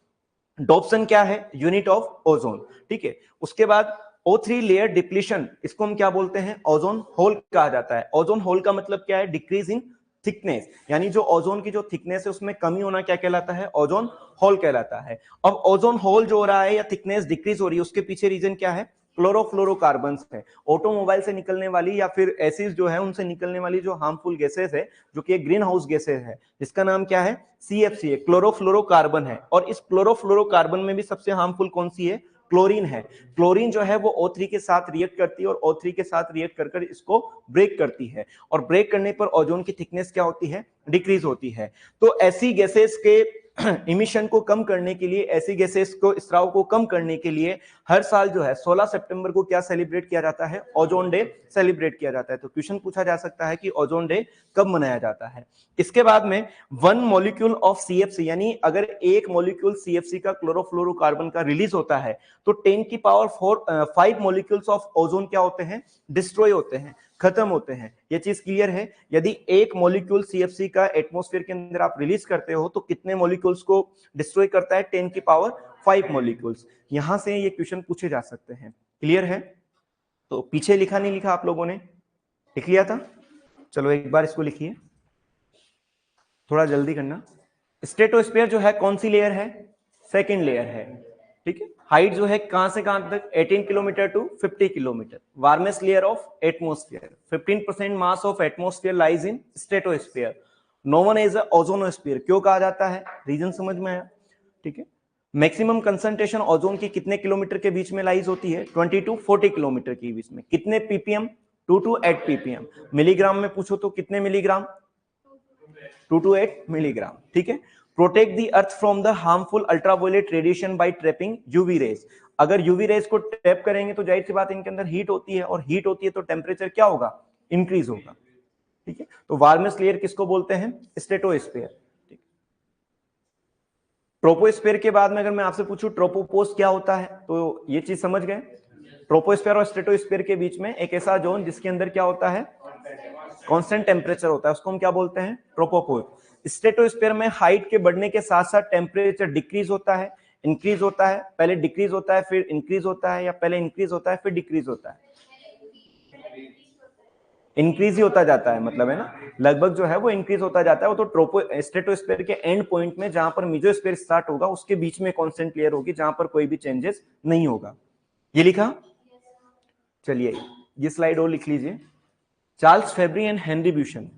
डॉप्सन क्या है? यूनिट ऑफ ओजोन, ठीक है। उसके बाद O3 लेयर डिप्लीशन, इसको हम क्या बोलते हैं? ओजोन होल कहा जाता है। ओजोन होल का मतलब क्या है? डिक्रीज इन थिकनेस, यानी जो ओजोन की जो थिकनेस है उसमें कमी होना क्या कहलाता है? ओजोन होल कहलाता है। अब ओजोन होल जो हो रहा है या थिकनेस डिक्रीज हो रही है, उसके पीछे रीजन क्या है? क्लोरोफ्लोरोकार्बन है। ऑटोमोबाइल से निकलने वाली या फिर एसिड जो है उनसे निकलने वाली जो हार्मफुल गैसेस है, जो कि ग्रीन हाउस गैसेस है, जिसका नाम क्या है? CFC है, क्लोरोफ्लोरोकार्बन है। और इस क्लोरोफ्लोरोकार्बन में भी सबसे हार्मफुल कौन सी है? क्लोरीन है। क्लोरीन जो है वो O3 के साथ रिएक्ट करती है और O3 के साथ रिएक्ट कर इसको ब्रेक करती है, और ब्रेक करने पर ओजोन की थिकनेस क्या होती है? डिक्रीज होती है। तो ऐसी गैसेस के इमिशन को कम करने के लिए, ऐसी गैसेस को, स्राव को कम करने के लिए हर साल जो है 16 सितंबर को क्या सेलिब्रेट किया जाता है? ओजोन डे सेलिब्रेट किया जाता है। तो क्वेश्चन पूछा जा सकता है कि ओजोन डे कब मनाया जाता है। इसके बाद में 1 मॉलिक्यूल ऑफ सीएफसी, यानी अगर एक मॉलिक्यूल सीएफसी का, क्लोरोफ्लोरोकार्बन का रिलीज होता है तो 10 की पावर 5 मॉलिक्यूल्स ऑफ ओजोन क्या होते हैं? डिस्ट्रॉय होते हैं, खत्म होते हैं। ये चीज क्लियर है? यदि एक मॉलिक्यूल सीएफसी का एटमॉस्फेयर के अंदर आप रिलीज करते हो तो कितने मॉलिक्यूल्स को डिस्ट्रॉय करता है? 10 की पावर 5 मॉलिक्यूल्स। यहां से ये क्वेश्चन पूछे जा सकते हैं। क्लियर है? तो पीछे लिखा नहीं लिखा आप लोगों ने? लिख लिया था? चलो एक बार इसको लिखिए, थोड़ा जल्दी करना। स्ट्रेटोस्फीयर जो है कौन सी लेयर है? सेकेंड लेयर है, ठीक है। हाइट जो है कहां से कहां तक? 18 kilometre to 50 kilometre. Warmest layer of atmosphere. 15% mass of atmosphere lies in stratosphere. Known as ozonosphere. क्यों कहा जाता है? रीजन समझ में आया, ठीक है। मैक्सिमम कंसंट्रेशन ओजोन की कितने किलोमीटर के बीच में लाइज होती है? 20 टू 40 किलोमीटर के बीच में। कितने पीपीएम? 2 to 8 ppm. मिलीग्राम में पूछो तो कितने मिलीग्राम? 2 to 8 मिलीग्राम, ठीक है। Protect the earth from the harmful ultraviolet radiation by trapping UV rays. अगर यूवी रेज को ट्रैप करेंगे तो जाहिर सी बात इनके अंदर हीट होती है, और हीट होती है तो टेम्परेचर क्या होगा? इंक्रीज होगा, ठीक है। तो वार्मेस्ट लेयर किसको बोलते हैं? स्ट्रेटोस्फीयर। ट्रोपोस्फीयर के बाद में अगर मैं आपसे पूछूं ट्रोपोपोस्ट क्या होता है, तो ये चीज समझ गए। ट्रोपोस्फीयर और स्ट्रेटोस्फीयर के बीच में एक ऐसा जोन जिसके अंदर क्या होता है? कांस्टेंट टेम्परेचर होता है, उसको हम क्या बोलते हैं? ट्रोपोपोस्ट। स्ट्रेटोस्फीयर में हाइट के बढ़ने के साथ साथ टेम्परेचर डिक्रीज होता है, इंक्रीज होता है, पहले डिक्रीज होता है फिर इंक्रीज होता है, या पहले इंक्रीज होता है फिर डिक्रीज होता है? इंक्रीज ही होता जाता है, मतलब है ना, लगभग जो है वो इंक्रीज होता जाता है। वो तो स्ट्रेटोस्फीयर के एंड पॉइंट में जहां पर मेसोस्फीयर स्टार्ट होगा उसके बीच में कांस्टेंट लेयर होगी जहां पर कोई भी चेंजेस नहीं होगा। ये लिखा? चलिए ये स्लाइड और लिख लीजिए। Charles Fabry and Henri Buisson.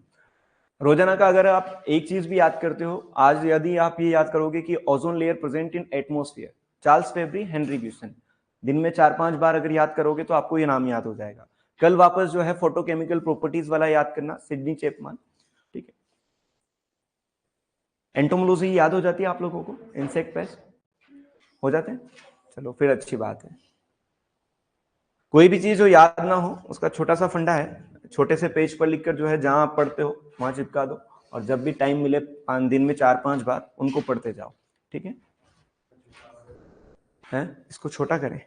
रोजाना का अगर आप एक चीज भी याद करते हो, आज यदि आप ये याद करोगे कि ozone layer present in atmosphere, Charles Fabry, Henri Buisson, दिन में 4-5 बार अगर याद करोगे तो आपको ये नाम याद हो जाएगा। कल वापस जो है फोटोकेमिकल प्रॉपर्टीज वाला याद करना, सिडनी चैपमैन, ठीक है। एंटोमोलॉजी याद हो जाती है आप लोगों को? इंसेक्ट पेस्ट हो जाते हैं? चलो फिर अच्छी बात है। कोई भी चीज जो याद ना हो उसका छोटा सा फंडा है, छोटे से पेज पर लिखकर जो है जहां आप पढ़ते हो वहां चिपका दो, और जब भी टाइम मिले दिन में 4-5 बार उनको पढ़ते जाओ, ठीक है। इसको छोटा करें।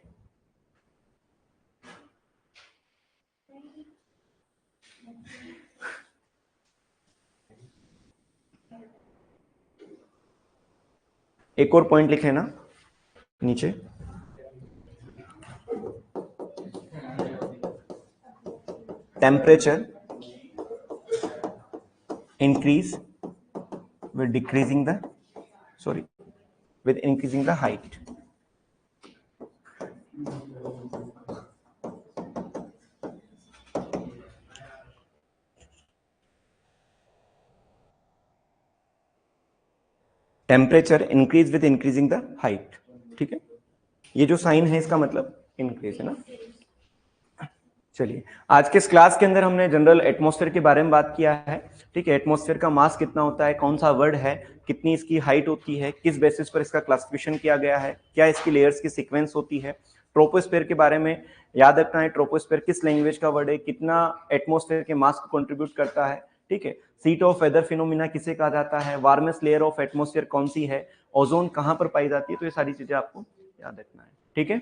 एक और पॉइंट लिखे ना नीचे, temperature increase with decreasing the with increasing the height. Temperature increase with increasing the height, ठीक है। ये जो साइन है इसका मतलब इंक्रीज है ना। चलिए आज के इस क्लास के अंदर हमने जनरल एटमॉस्फेयर के बारे में बात किया है, ठीक है। एटमॉस्फेयर का मास कितना होता है, कौन सा वर्ड है, कितनी इसकी हाइट होती है, किस बेसिस पर इसका क्लासिफिकेशन किया गया है, क्या इसकी लेयर्स की सीक्वेंस होती है। ट्रोपोस्फेयर के बारे में याद रखना है, ट्रोपोस्फेयर किस लैंग्वेज का वर्ड है, कितना एटमॉस्फेयर के मास को कंट्रीब्यूट करता है, ठीक है। सीट ऑफ वेदर फिनोमिना किसे कहा जाता है, वार्मेस्ट लेयर ऑफ एटमॉस्फेयर कौन सी है, ओजोन कहां पर पाई जाती है, तो ये सारी चीजें आपको याद रखना है, ठीक है।